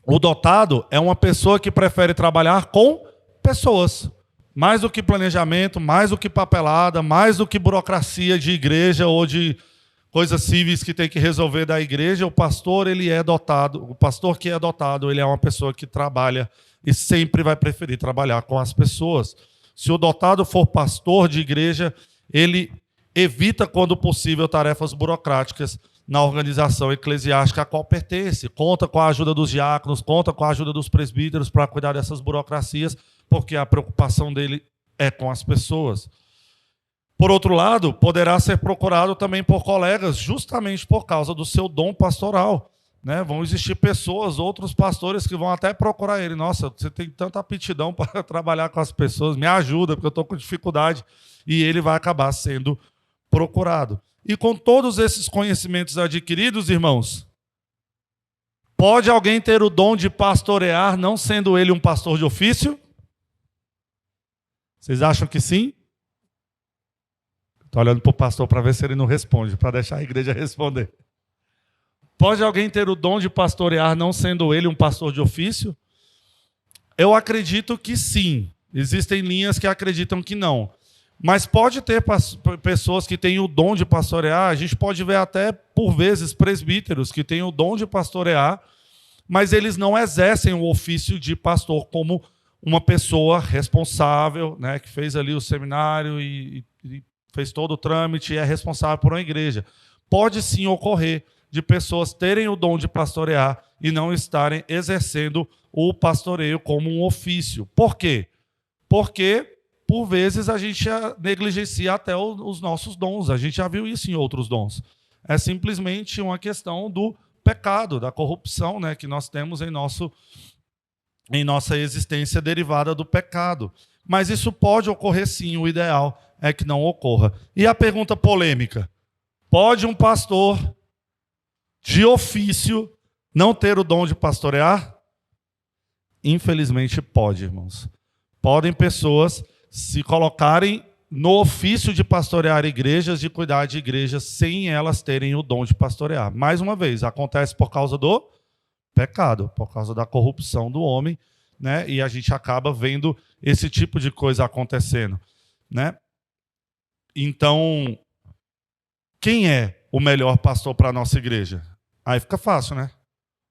o dotado é uma pessoa que prefere trabalhar com pessoas. Mais do que planejamento, mais do que papelada, mais do que burocracia de igreja ou de coisas cíveis que tem que resolver da igreja, o pastor, ele é dotado. O pastor que é dotado, ele é uma pessoa que trabalha e sempre vai preferir trabalhar com as pessoas. Se o dotado for pastor de igreja, ele evita, quando possível, tarefas burocráticas na organização eclesiástica a qual pertence. Conta com a ajuda dos diáconos, conta com a ajuda dos presbíteros para cuidar dessas burocracias, porque a preocupação dele é com as pessoas. Por outro lado, poderá ser procurado também por colegas, justamente por causa do seu dom pastoral, né? Vão existir pessoas, outros pastores, que vão até procurar ele. Nossa, você tem tanta aptidão para trabalhar com as pessoas, me ajuda, porque eu estou com dificuldade. E ele vai acabar sendo procurado. E com todos esses conhecimentos adquiridos, irmãos, pode alguém ter o dom de pastorear, não sendo ele um pastor de ofício? Vocês acham que sim? Estou olhando para o pastor para ver se ele não responde, para deixar a igreja responder. Pode alguém ter o dom de pastorear, não sendo ele um pastor de ofício? Eu acredito que sim. Existem linhas que acreditam que não. Mas pode ter pessoas que têm o dom de pastorear. A gente pode ver até, por vezes, presbíteros que têm o dom de pastorear, mas eles não exercem o ofício de pastor como uma pessoa responsável, né, que fez ali o seminário e fez todo o trâmite e é responsável por uma igreja. Pode sim ocorrer de pessoas terem o dom de pastorear e não estarem exercendo o pastoreio como um ofício. Por quê? Porque, por vezes, a gente negligencia até os nossos dons. A gente já viu isso em outros dons. É simplesmente uma questão do pecado, da corrupção, né, que nós temos em nossa existência derivada do pecado. Mas isso pode ocorrer sim, o ideal é que não ocorra. E a pergunta polêmica: pode um pastor de ofício não ter o dom de pastorear? Infelizmente pode, irmãos. Podem pessoas se colocarem no ofício de pastorear igrejas, de cuidar de igrejas, sem elas terem o dom de pastorear. Mais uma vez, acontece por causa do pecado, por causa da corrupção do homem, né? E a gente acaba vendo esse tipo de coisa acontecendo, né? Então, quem é o melhor pastor para a nossa igreja? Aí fica fácil, né?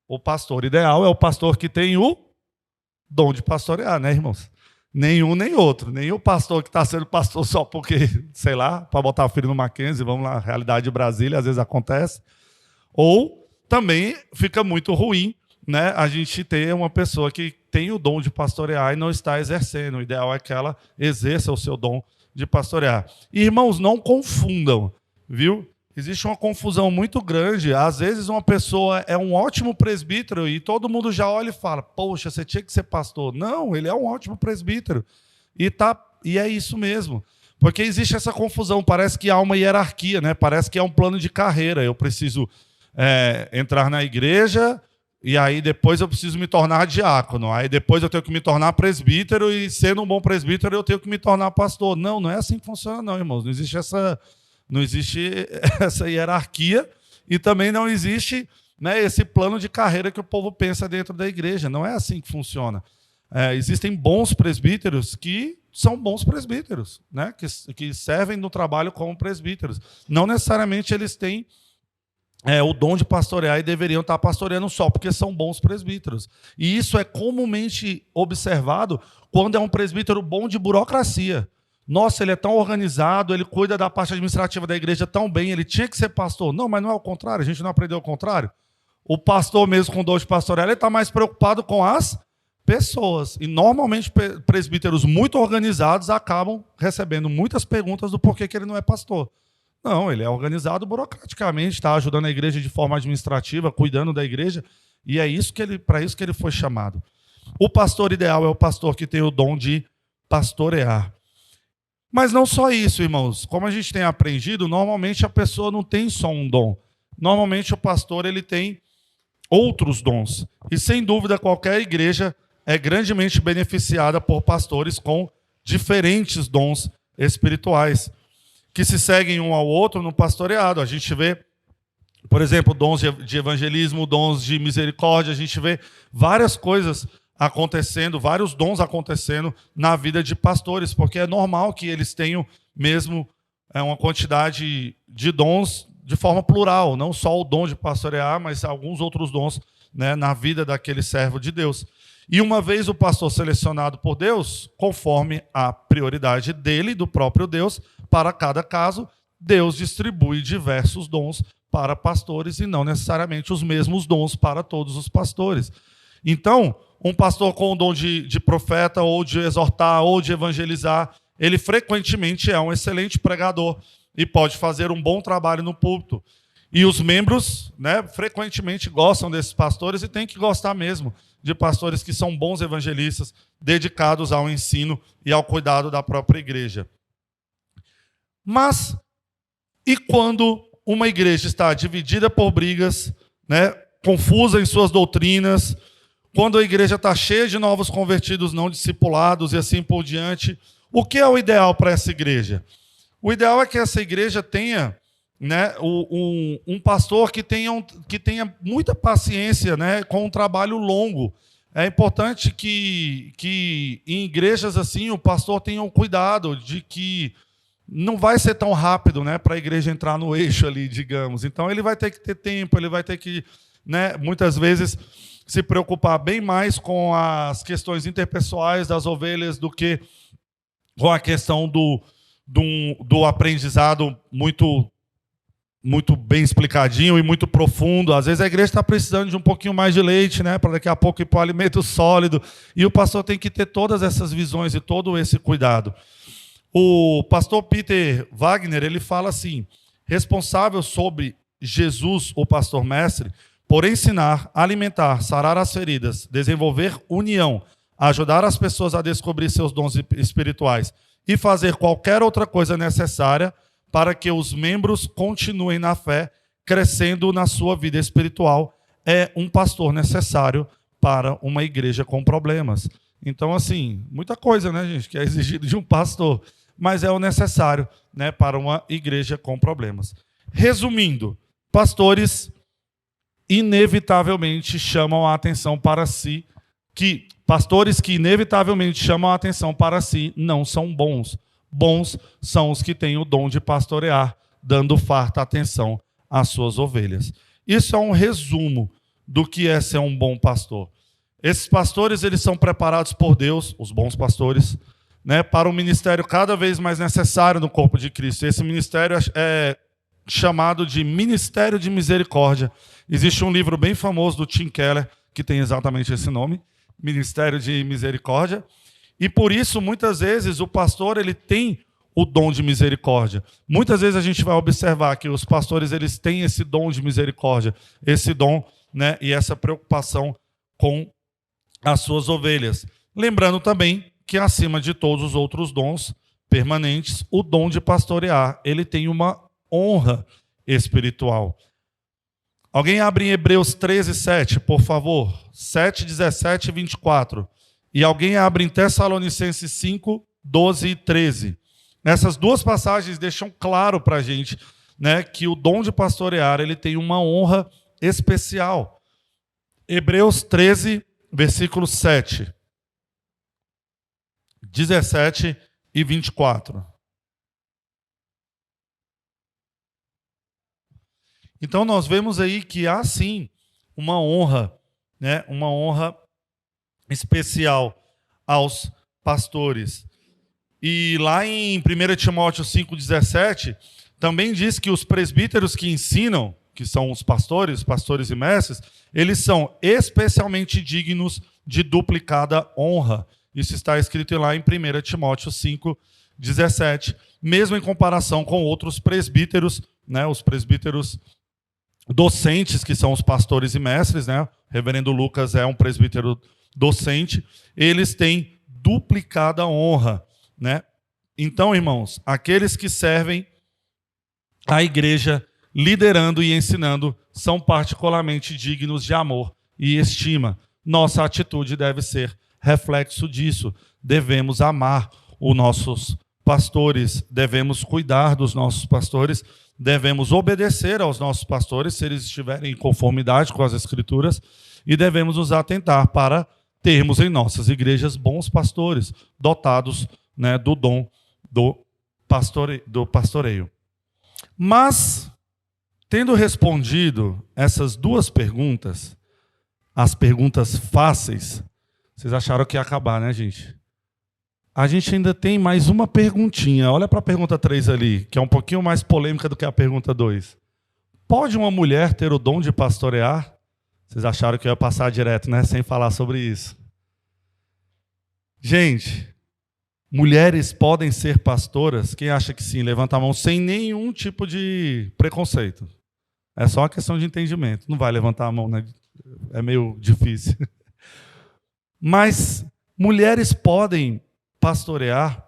O pastor ideal é o pastor que tem o dom de pastorear, né, irmãos? Nenhum nem outro. Nem o pastor que está sendo pastor só porque, sei lá, para botar o filho no Mackenzie, vamos lá, realidade de Brasília, às vezes acontece. Ou também fica muito ruim, né, a gente ter uma pessoa que tem o dom de pastorear e não está exercendo. O ideal é que ela exerça o seu dom de pastorear. E, irmãos, não confundam, viu? Existe uma confusão muito grande. Às vezes uma pessoa é um ótimo presbítero e todo mundo já olha e fala: poxa, você tinha que ser pastor. Não, ele é um ótimo presbítero. E é isso mesmo. Porque existe essa confusão. Parece que há uma hierarquia, né? Parece que é um plano de carreira. Eu preciso entrar na igreja e aí depois eu preciso me tornar diácono. Aí depois eu tenho que me tornar presbítero e, sendo um bom presbítero, eu tenho que me tornar pastor. Não, não é assim que funciona, não, irmãos. Não existe essa hierarquia e também não existe, né, esse plano de carreira que o povo pensa dentro da igreja. Não é assim que funciona. Existem bons presbíteros que são bons presbíteros, né, que servem no trabalho como presbíteros. Não necessariamente eles têm o dom de pastorear e deveriam estar pastoreando só porque são bons presbíteros. E isso é comumente observado quando é um presbítero bom de burocracia. Nossa, ele é tão organizado, ele cuida da parte administrativa da igreja tão bem, ele tinha que ser pastor. Não, mas não é o contrário, a gente não aprendeu o contrário. O pastor mesmo com dom de pastorear, ele está mais preocupado com as pessoas. E normalmente presbíteros muito organizados acabam recebendo muitas perguntas do porquê que ele não é pastor. Não, ele é organizado burocraticamente, está ajudando a igreja de forma administrativa, cuidando da igreja, e é isso que para isso que ele foi chamado. O pastor ideal é o pastor que tem o dom de pastorear. Mas não só isso, irmãos. Como a gente tem aprendido, normalmente a pessoa não tem só um dom. Normalmente o pastor ele tem outros dons. E sem dúvida qualquer igreja é grandemente beneficiada por pastores com diferentes dons espirituais, que se seguem um ao outro no pastoreado. A gente vê, por exemplo, dons de evangelismo, dons de misericórdia, a gente vê várias coisas acontecendo, vários dons acontecendo na vida de pastores, porque é normal que eles tenham mesmo uma quantidade de dons de forma plural, não só o dom de pastorear, mas alguns outros dons, né, na vida daquele servo de Deus. E uma vez o pastor selecionado por Deus, conforme a prioridade dele, do próprio Deus, para cada caso, Deus distribui diversos dons para pastores e não necessariamente os mesmos dons para todos os pastores. Então, um pastor com o dom de profeta, ou de exortar, ou de evangelizar, ele frequentemente é um excelente pregador e pode fazer um bom trabalho no púlpito. E os membros, né, frequentemente gostam desses pastores e tem que gostar mesmo de pastores que são bons evangelistas, dedicados ao ensino e ao cuidado da própria igreja. Mas, e quando uma igreja está dividida por brigas, né, confusa em suas doutrinas, quando a igreja está cheia de novos convertidos não discipulados e assim por diante, o que é o ideal para essa igreja? O ideal é que essa igreja tenha, né, um pastor que tenha muita paciência, né, com um trabalho longo. É importante que em igrejas assim o pastor tenha um cuidado de que não vai ser tão rápido, né, para a igreja entrar no eixo ali, digamos. Então ele vai ter que ter tempo, ele vai ter que, né, muitas vezes se preocupar bem mais com as questões interpessoais das ovelhas do que com a questão do aprendizado muito bem explicadinho e muito profundo. Às vezes a igreja está precisando de um pouquinho mais de leite, né, para daqui a pouco ir para o alimento sólido. E o pastor tem que ter todas essas visões e todo esse cuidado. O pastor Peter Wagner, ele fala assim: responsável sobre Jesus, o pastor mestre, por ensinar, alimentar, sarar as feridas, desenvolver união, ajudar as pessoas a descobrir seus dons espirituais e fazer qualquer outra coisa necessária para que os membros continuem na fé, crescendo na sua vida espiritual, é um pastor necessário para uma igreja com problemas. Então, assim, muita coisa, né, gente, que é exigido de um pastor, mas é o necessário, né, para uma igreja com problemas. Resumindo, pastores inevitavelmente chamam a atenção para si, pastores que inevitavelmente chamam a atenção para si não são bons. Bons são os que têm o dom de pastorear, dando farta atenção às suas ovelhas. Isso é um resumo do que é ser um bom pastor. Esses pastores, eles são preparados por Deus, os bons pastores, né, para um ministério cada vez mais necessário no corpo de Cristo. Esse ministério é chamado de Ministério de Misericórdia. Existe um livro bem famoso do Tim Keller que tem exatamente esse nome, Ministério de Misericórdia. E por isso, muitas vezes, o pastor ele tem o dom de misericórdia. Muitas vezes a gente vai observar que os pastores eles têm esse dom de misericórdia, esse dom, né, e essa preocupação com as suas ovelhas. Lembrando também que, acima de todos os outros dons permanentes, o dom de pastorear, ele tem uma honra espiritual. Alguém abre em Hebreus 13, 7, por favor. 7, 17 e 24. E alguém abre em Tessalonicenses 5, 12 e 13. Essas duas passagens deixam claro para a gente, né, que o dom de pastorear ele tem uma honra especial. Hebreus 13, versículo 7, 17 e 24. Então nós vemos aí que há sim uma honra, né, uma honra especial aos pastores. E lá em 1 Timóteo 5,17, também diz que os presbíteros que ensinam, que são os pastores e mestres, eles são especialmente dignos de duplicada honra. Isso está escrito lá em 1 Timóteo 5,17, mesmo em comparação com outros presbíteros, né, os presbíteros docentes, que são os pastores e mestres, né? O reverendo Lucas é um presbítero docente, eles têm duplicada honra, né? Então, irmãos, aqueles que servem a igreja liderando e ensinando são particularmente dignos de amor e estima. Nossa atitude deve ser reflexo disso. Devemos amar os nossos pastores, devemos cuidar dos nossos pastores, devemos obedecer aos nossos pastores se eles estiverem em conformidade com as Escrituras, e devemos nos atentar para termos em nossas igrejas bons pastores, dotados, né, do dom do pastoreio. Mas, tendo respondido essas duas perguntas, as perguntas fáceis, vocês acharam que ia acabar, né, gente? A gente ainda tem mais uma perguntinha. Olha para a pergunta 3 ali, que é um pouquinho mais polêmica do que a pergunta 2. Pode uma mulher ter o dom de pastorear? Vocês acharam que eu ia passar direto, né? Sem falar sobre isso. Gente, mulheres podem ser pastoras? Quem acha que sim? Levanta a mão sem nenhum tipo de preconceito. É só uma questão de entendimento. Não vai levantar a mão, né? É meio difícil. Mas mulheres podem pastorear?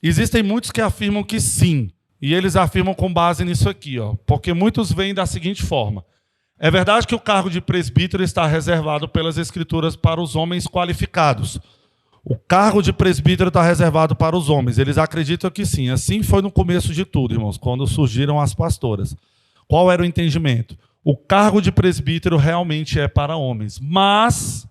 Existem muitos que afirmam que sim, e eles afirmam com base nisso aqui, ó, porque muitos veem da seguinte forma: é verdade que o cargo de presbítero está reservado pelas Escrituras para os homens qualificados. O cargo de presbítero está reservado para os homens. Eles acreditam que sim. Assim foi no começo de tudo, irmãos, quando surgiram as pastoras. Qual era o entendimento? O cargo de presbítero realmente é para homens, mas,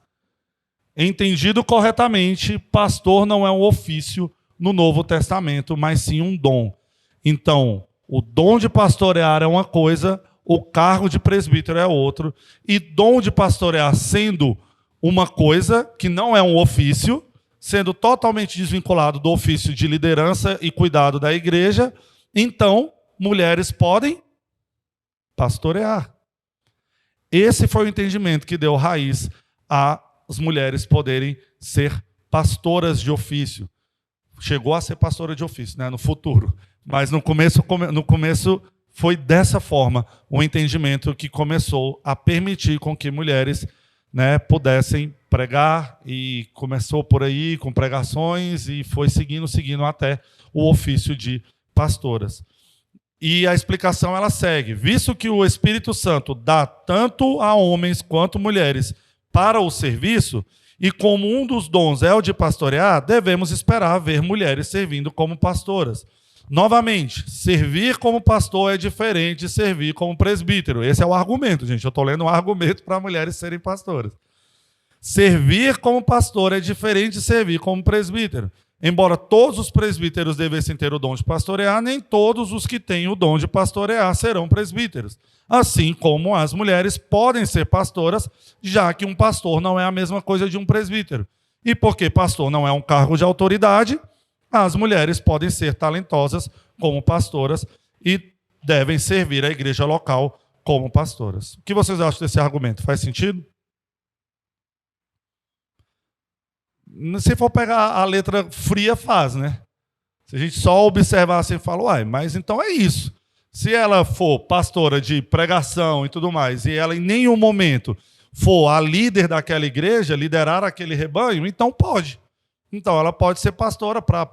entendido corretamente, pastor não é um ofício no Novo Testamento, mas sim um dom. Então, o dom de pastorear é uma coisa, o cargo de presbítero é outro, e dom de pastorear sendo uma coisa que não é um ofício, sendo totalmente desvinculado do ofício de liderança e cuidado da igreja, então, mulheres podem pastorear. Esse foi o entendimento que deu raiz as mulheres poderem ser pastoras de ofício. Chegou a ser pastora de ofício, né, no futuro. Mas no começo foi dessa forma o entendimento que começou a permitir com que mulheres, né, pudessem pregar, e começou por aí com pregações e foi seguindo até o ofício de pastoras. E a explicação ela segue: visto que o Espírito Santo dá tanto a homens quanto mulheres para o serviço, e como um dos dons é o de pastorear, devemos esperar ver mulheres servindo como pastoras. Novamente, servir como pastor é diferente de servir como presbítero. Esse é o argumento, gente. Eu estou lendo um argumento para mulheres serem pastoras. Servir como pastor é diferente de servir como presbítero. Embora todos os presbíteros devessem ter o dom de pastorear, nem todos os que têm o dom de pastorear serão presbíteros. Assim como as mulheres podem ser pastoras, já que um pastor não é a mesma coisa de um presbítero. E porque pastor não é um cargo de autoridade, as mulheres podem ser talentosas como pastoras e devem servir a igreja local como pastoras. O que vocês acham desse argumento? Faz sentido? Se for pegar a letra fria, faz, né? Se a gente só observar assim e falar, uai, mas então é isso. Se ela for pastora de pregação e tudo mais, e ela em nenhum momento for a líder daquela igreja, liderar aquele rebanho, então pode. Então ela pode ser pastora para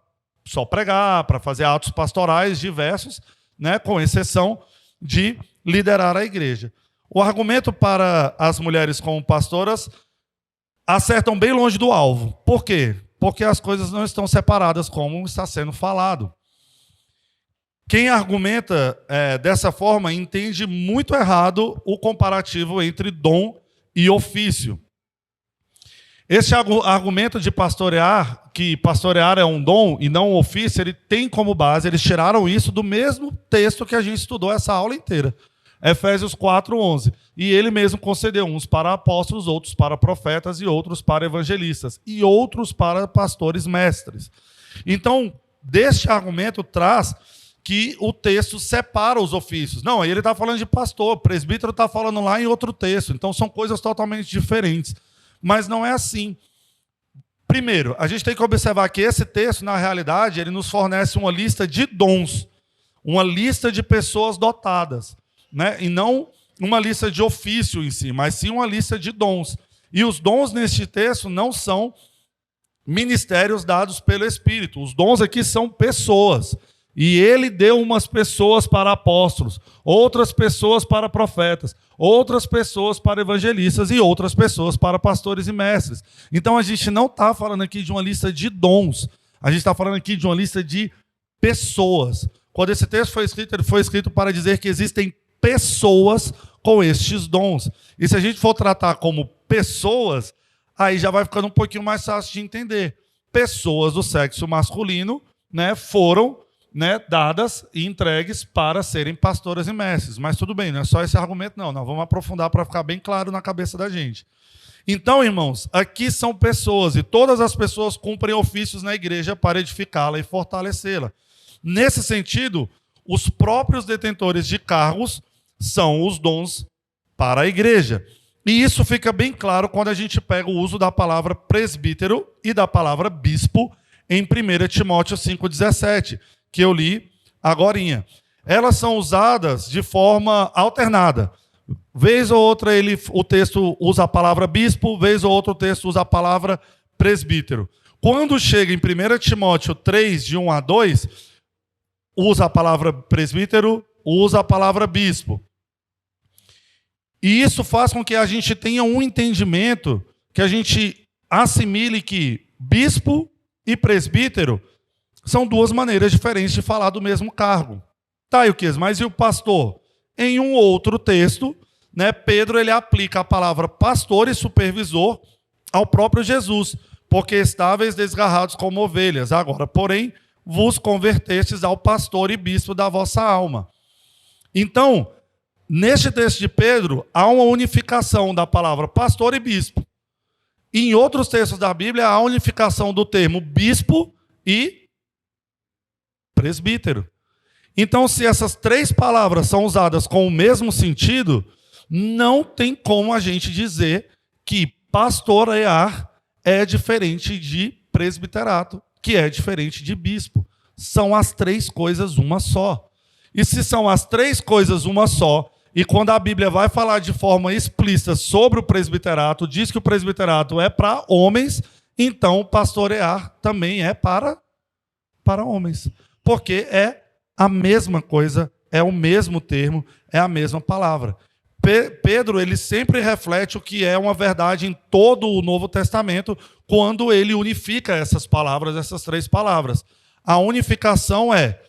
só pregar, para fazer atos pastorais diversos, né, com exceção de liderar a igreja. O argumento para as mulheres como pastoras acertam bem longe do alvo. Por quê? Porque as coisas não estão separadas como está sendo falado. Quem argumenta dessa forma entende muito errado o comparativo entre dom e ofício. Esse argumento de pastorear, que pastorear é um dom e não um ofício, ele tem como base, eles tiraram isso do mesmo texto que a gente estudou essa aula inteira. Efésios 4:11. E ele mesmo concedeu uns para apóstolos, outros para profetas e outros para evangelistas e outros para pastores mestres. Então, deste argumento traz que o texto separa os ofícios. Não, aí ele está falando de pastor, o presbítero está falando lá em outro texto. Então, são coisas totalmente diferentes. Mas não é assim. Primeiro, a gente tem que observar que esse texto, na realidade, ele nos fornece uma lista de dons, uma lista de pessoas dotadas, né? E não uma lista de ofício em si, mas sim uma lista de dons. E os dons neste texto não são ministérios dados pelo Espírito. Os dons aqui são pessoas. E ele deu umas pessoas para apóstolos, outras pessoas para profetas, outras pessoas para evangelistas e outras pessoas para pastores e mestres. Então a gente não está falando aqui de uma lista de dons, a gente está falando aqui de uma lista de pessoas. Quando esse texto foi escrito, ele foi escrito para dizer que existem pessoas com estes dons. E se a gente for tratar como pessoas, aí já vai ficando um pouquinho mais fácil de entender. Pessoas do sexo masculino, né, foram, né, dadas e entregues para serem pastoras e mestres. Mas tudo bem, não é só esse argumento, não. Nós vamos aprofundar para ficar bem claro na cabeça da gente. Então, irmãos, aqui são pessoas, e todas as pessoas cumprem ofícios na igreja para edificá-la e fortalecê-la. Nesse sentido, os próprios detentores de cargos são os dons para a igreja. E isso fica bem claro quando a gente pega o uso da palavra presbítero e da palavra bispo em 1 Timóteo 5,17, que eu li agorinha. Elas são usadas de forma alternada. Vez ou outra o texto usa a palavra bispo, vez ou outra o texto usa a palavra presbítero. Quando chega em 1 Timóteo 3, de 1 a 2, usa a palavra presbítero, usa a palavra bispo. E isso faz com que a gente tenha um entendimento, que a gente assimile que bispo e presbítero são duas maneiras diferentes de falar do mesmo cargo. Tá, Euquias, mas e o pastor? Em um outro texto, né, Pedro ele aplica a palavra pastor e supervisor ao próprio Jesus, porque estáveis desgarrados como ovelhas. Agora, porém, vos convertestes ao pastor e bispo da vossa alma. Então, neste texto de Pedro, há uma unificação da palavra pastor e bispo. E em outros textos da Bíblia, há a unificação do termo bispo e presbítero. Então, se essas três palavras são usadas com o mesmo sentido, não tem como a gente dizer que pastorear é diferente de presbiterato, que é diferente de bispo. São as três coisas uma só. E se são as três coisas uma só, e quando a Bíblia vai falar de forma explícita sobre o presbiterato, diz que o presbiterato é para homens, então pastorear também é para homens. Porque é a mesma coisa, é o mesmo termo, é a mesma palavra. Pedro, ele sempre reflete o que é uma verdade em todo o Novo Testamento, quando ele unifica essas palavras, essas três palavras. A unificação é,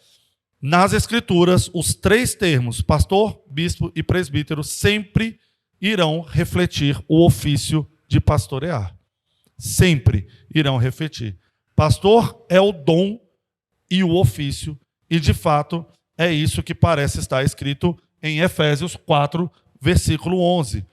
nas Escrituras, os três termos, pastor, bispo e presbítero, sempre irão refletir o ofício de pastorear. Sempre irão refletir. Pastor é o dom e o ofício, e de fato é isso que parece estar escrito em Efésios 4, versículo 11.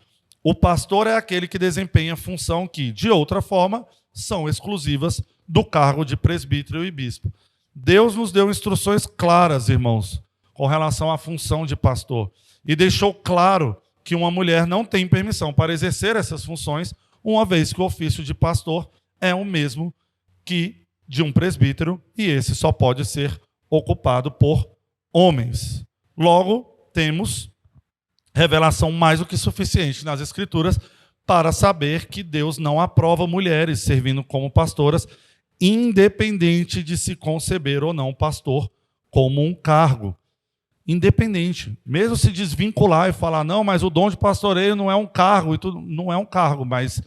O pastor é aquele que desempenha função que, de outra forma, são exclusivas do cargo de presbítero e bispo. Deus nos deu instruções claras, irmãos, com relação à função de pastor, e deixou claro que uma mulher não tem permissão para exercer essas funções, uma vez que o ofício de pastor é o mesmo que de um presbítero, e esse só pode ser ocupado por homens. Logo, temos revelação mais do que suficiente nas Escrituras para saber que Deus não aprova mulheres servindo como pastoras, independente de se conceber ou não pastor como um cargo. Independente. Mesmo se desvincular e falar, não, mas o dom de pastoreio não é um cargo, e tudo, não é um cargo, mas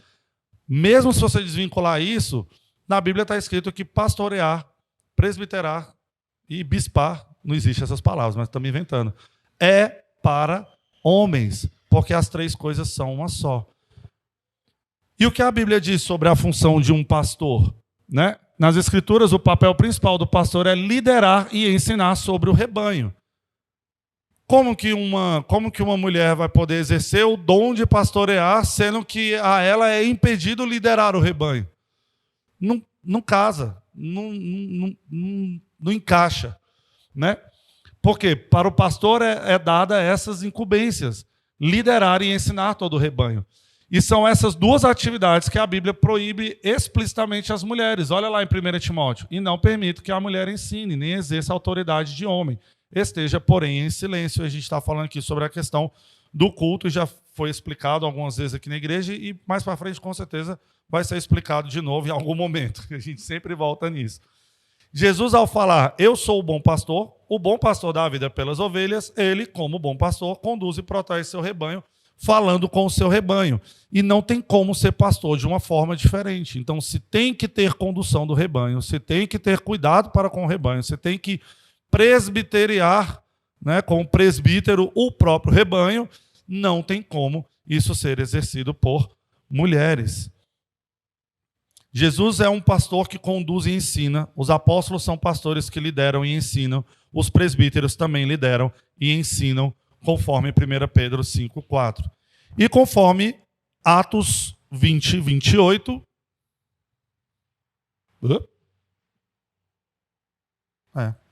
mesmo se você desvincular isso, na Bíblia está escrito que pastorear, presbiterar e bispar, não existe essas palavras, mas estamos inventando, é para homens, porque as três coisas são uma só. E o que a Bíblia diz sobre a função de um pastor? Né? Nas Escrituras, o papel principal do pastor é liderar e ensinar sobre o rebanho. Como que uma mulher vai poder exercer o dom de pastorear, sendo que a ela é impedido liderar o rebanho? não casa, não encaixa, né? Porque para o pastor é dada essas incumbências, liderar e ensinar todo o rebanho. E são essas duas atividades que a Bíblia proíbe explicitamente às mulheres. Olha lá em 1 Timóteo. E não permito que a mulher ensine, nem exerça autoridade de homem. Esteja, porém, em silêncio. A gente está falando aqui sobre a questão do culto, e já foi explicado algumas vezes aqui na igreja, e mais para frente, com certeza, vai ser explicado de novo em algum momento. A gente sempre volta nisso. Jesus, ao falar, eu sou o bom pastor dá a vida pelas ovelhas, ele, como bom pastor, conduz e protege seu rebanho, falando com o seu rebanho. E não tem como ser pastor de uma forma diferente. Então, se tem que ter condução do rebanho, se tem que ter cuidado para com o rebanho, se tem que presbiteriar, né, com o presbítero, o próprio rebanho, não tem como isso ser exercido por mulheres. Jesus é um pastor que conduz e ensina, os apóstolos são pastores que lideram e ensinam, os presbíteros também lideram e ensinam, conforme 1 Pedro 5,4. E conforme Atos 20, 28...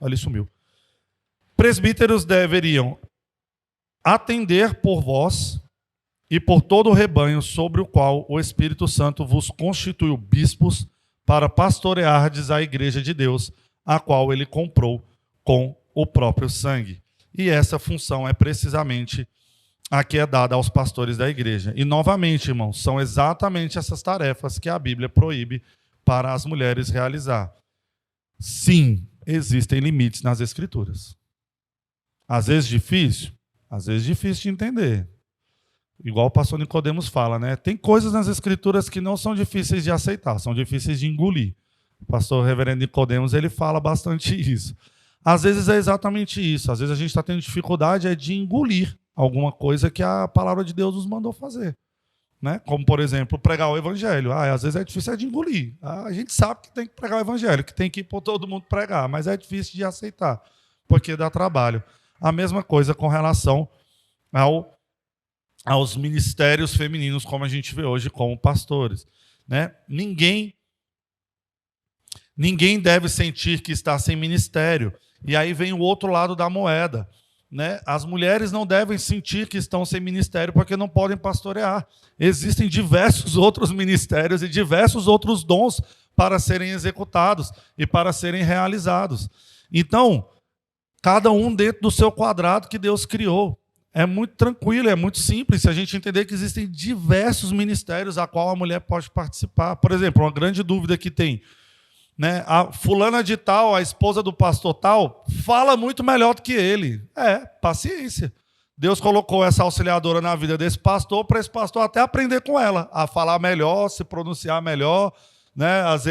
ali sumiu. Presbíteros deveriam atender por vós e por todo o rebanho sobre o qual o Espírito Santo vos constituiu bispos para pastoreardes a igreja de Deus, a qual ele comprou com o próprio sangue. E essa função é precisamente a que é dada aos pastores da igreja. E, novamente, irmãos, são exatamente essas tarefas que a Bíblia proíbe para as mulheres realizar. Sim, existem limites nas Escrituras. Às vezes difícil de entender. Igual o pastor Nicodemos fala, né? Tem coisas nas Escrituras que não são difíceis de aceitar, são difíceis de engolir. O pastor reverendo Nicodemos, ele fala bastante isso. Às vezes é exatamente isso. Às vezes a gente está tendo dificuldade de engolir alguma coisa que a palavra de Deus nos mandou fazer. Né? Como, por exemplo, pregar o evangelho. Às vezes é difícil de engolir. A gente sabe que tem que pregar o evangelho, que tem que ir por todo mundo pregar, mas é difícil de aceitar, porque dá trabalho. A mesma coisa com relação aos ministérios femininos, como a gente vê hoje como pastores. Né? Ninguém deve sentir que está sem ministério. E aí vem o outro lado da moeda. Né? As mulheres não devem sentir que estão sem ministério porque não podem pastorear. Existem diversos outros ministérios e diversos outros dons para serem executados e para serem realizados. Então, cada um dentro do seu quadrado que Deus criou. É muito tranquilo, é muito simples se a gente entender que existem diversos ministérios a qual a mulher pode participar. Por exemplo, uma grande dúvida que tem, né? A fulana de tal, a esposa do pastor tal, fala muito melhor do que ele. Paciência. Deus colocou essa auxiliadora na vida desse pastor para esse pastor até aprender com ela, a falar melhor, se pronunciar melhor, né? Às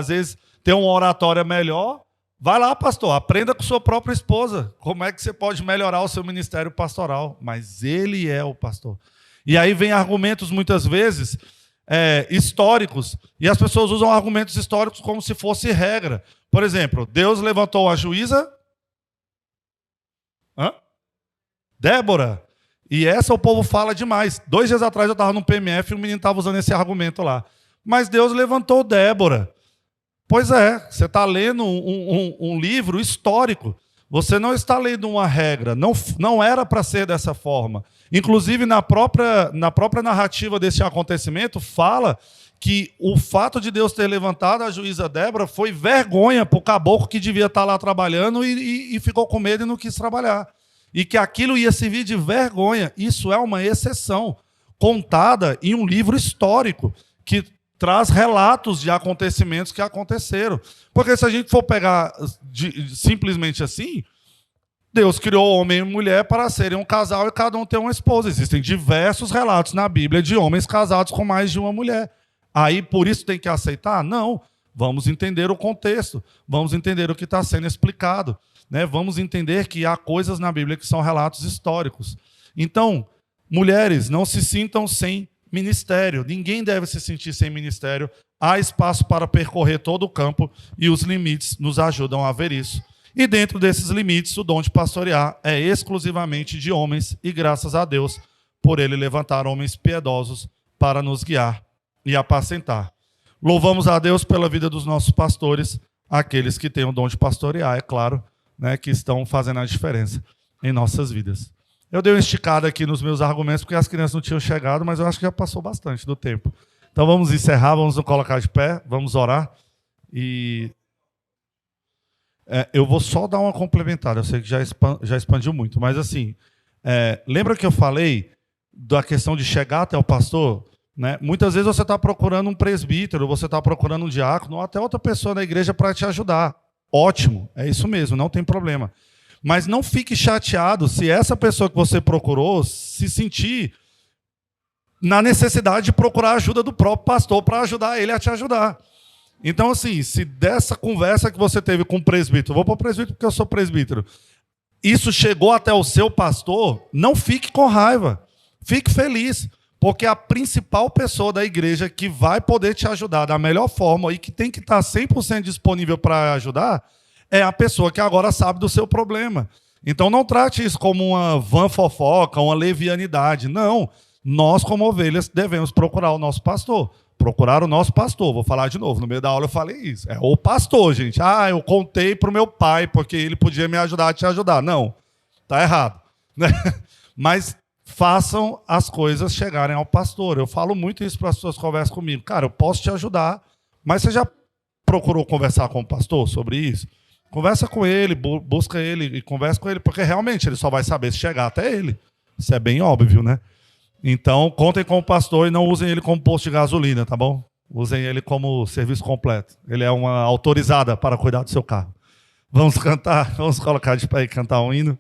vezes ter uma oratória melhor. Vai lá, pastor, aprenda com sua própria esposa. Como é que você pode melhorar o seu ministério pastoral? Mas ele é o pastor. E aí vem argumentos, muitas vezes, históricos. E as pessoas usam argumentos históricos como se fosse regra. Por exemplo, Deus levantou a juíza Débora. E essa o povo fala demais. 2 dias atrás eu estava no PMF e o menino estava usando esse argumento lá. Mas Deus levantou Débora. Pois é, você está lendo um livro histórico. Você não está lendo uma regra. Não era para ser dessa forma. Inclusive, na própria narrativa desse acontecimento, fala que o fato de Deus ter levantado a juíza Débora foi vergonha para o caboclo que devia estar lá trabalhando e ficou com medo e não quis trabalhar. E que aquilo ia servir de vergonha. Isso é uma exceção contada em um livro histórico que traz relatos de acontecimentos que aconteceram. Porque se a gente for pegar simplesmente assim, Deus criou homem e mulher para serem um casal e cada um ter uma esposa. Existem diversos relatos na Bíblia de homens casados com mais de uma mulher. Aí, por isso, tem que aceitar? Não. Vamos entender o contexto. Vamos entender o que está sendo explicado. Né? Vamos entender que há coisas na Bíblia que são relatos históricos. Então, mulheres, não se sintam sem ministério. Ninguém deve se sentir sem ministério. Há espaço para percorrer todo o campo e os limites nos ajudam a ver isso. E dentro desses limites, o dom de pastorear é exclusivamente de homens e graças a Deus por ele levantar homens piedosos para nos guiar e apacentar. Louvamos a Deus pela vida dos nossos pastores, aqueles que têm o dom de pastorear, é claro, né, que estão fazendo a diferença em nossas vidas. Eu dei uma esticada aqui nos meus argumentos, porque as crianças não tinham chegado, mas eu acho que já passou bastante do tempo. Então vamos encerrar, vamos nos colocar de pé, vamos orar. E eu vou só dar uma complementar, eu sei que já expandiu muito, mas assim, lembra que eu falei da questão de chegar até o pastor? Né? Muitas vezes você está procurando um presbítero, você está procurando um diácono, ou até outra pessoa na igreja para te ajudar. Ótimo, é isso mesmo, não tem problema. Mas não fique chateado se essa pessoa que você procurou se sentir na necessidade de procurar a ajuda do próprio pastor para ajudar ele a te ajudar. Então, assim, se dessa conversa que você teve com o presbítero, vou para o presbítero porque eu sou presbítero, isso chegou até o seu pastor, não fique com raiva, fique feliz, porque a principal pessoa da igreja que vai poder te ajudar da melhor forma e que tem que estar 100% disponível para ajudar é a pessoa que agora sabe do seu problema. Então não trate isso como uma vã fofoca, uma levianidade. Não, nós como ovelhas devemos procurar o nosso pastor. Procurar o nosso pastor. Vou falar de novo, no meio da aula eu falei isso. É o pastor, gente. Ah, eu contei para o meu pai porque ele podia me ajudar a te ajudar. Não, está errado. Né? Mas façam as coisas chegarem ao pastor. Eu falo muito isso para as pessoas que conversam comigo. Cara, eu posso te ajudar, mas você já procurou conversar com o pastor sobre isso? Conversa com ele, busca ele e conversa com ele, porque realmente ele só vai saber se chegar até ele. Isso é bem óbvio, né? Então, contem com o pastor e não usem ele como posto de gasolina, tá bom? Usem ele como serviço completo. Ele é uma autorizada para cuidar do seu carro. Vamos cantar, vamos colocar de pé e cantar um hino.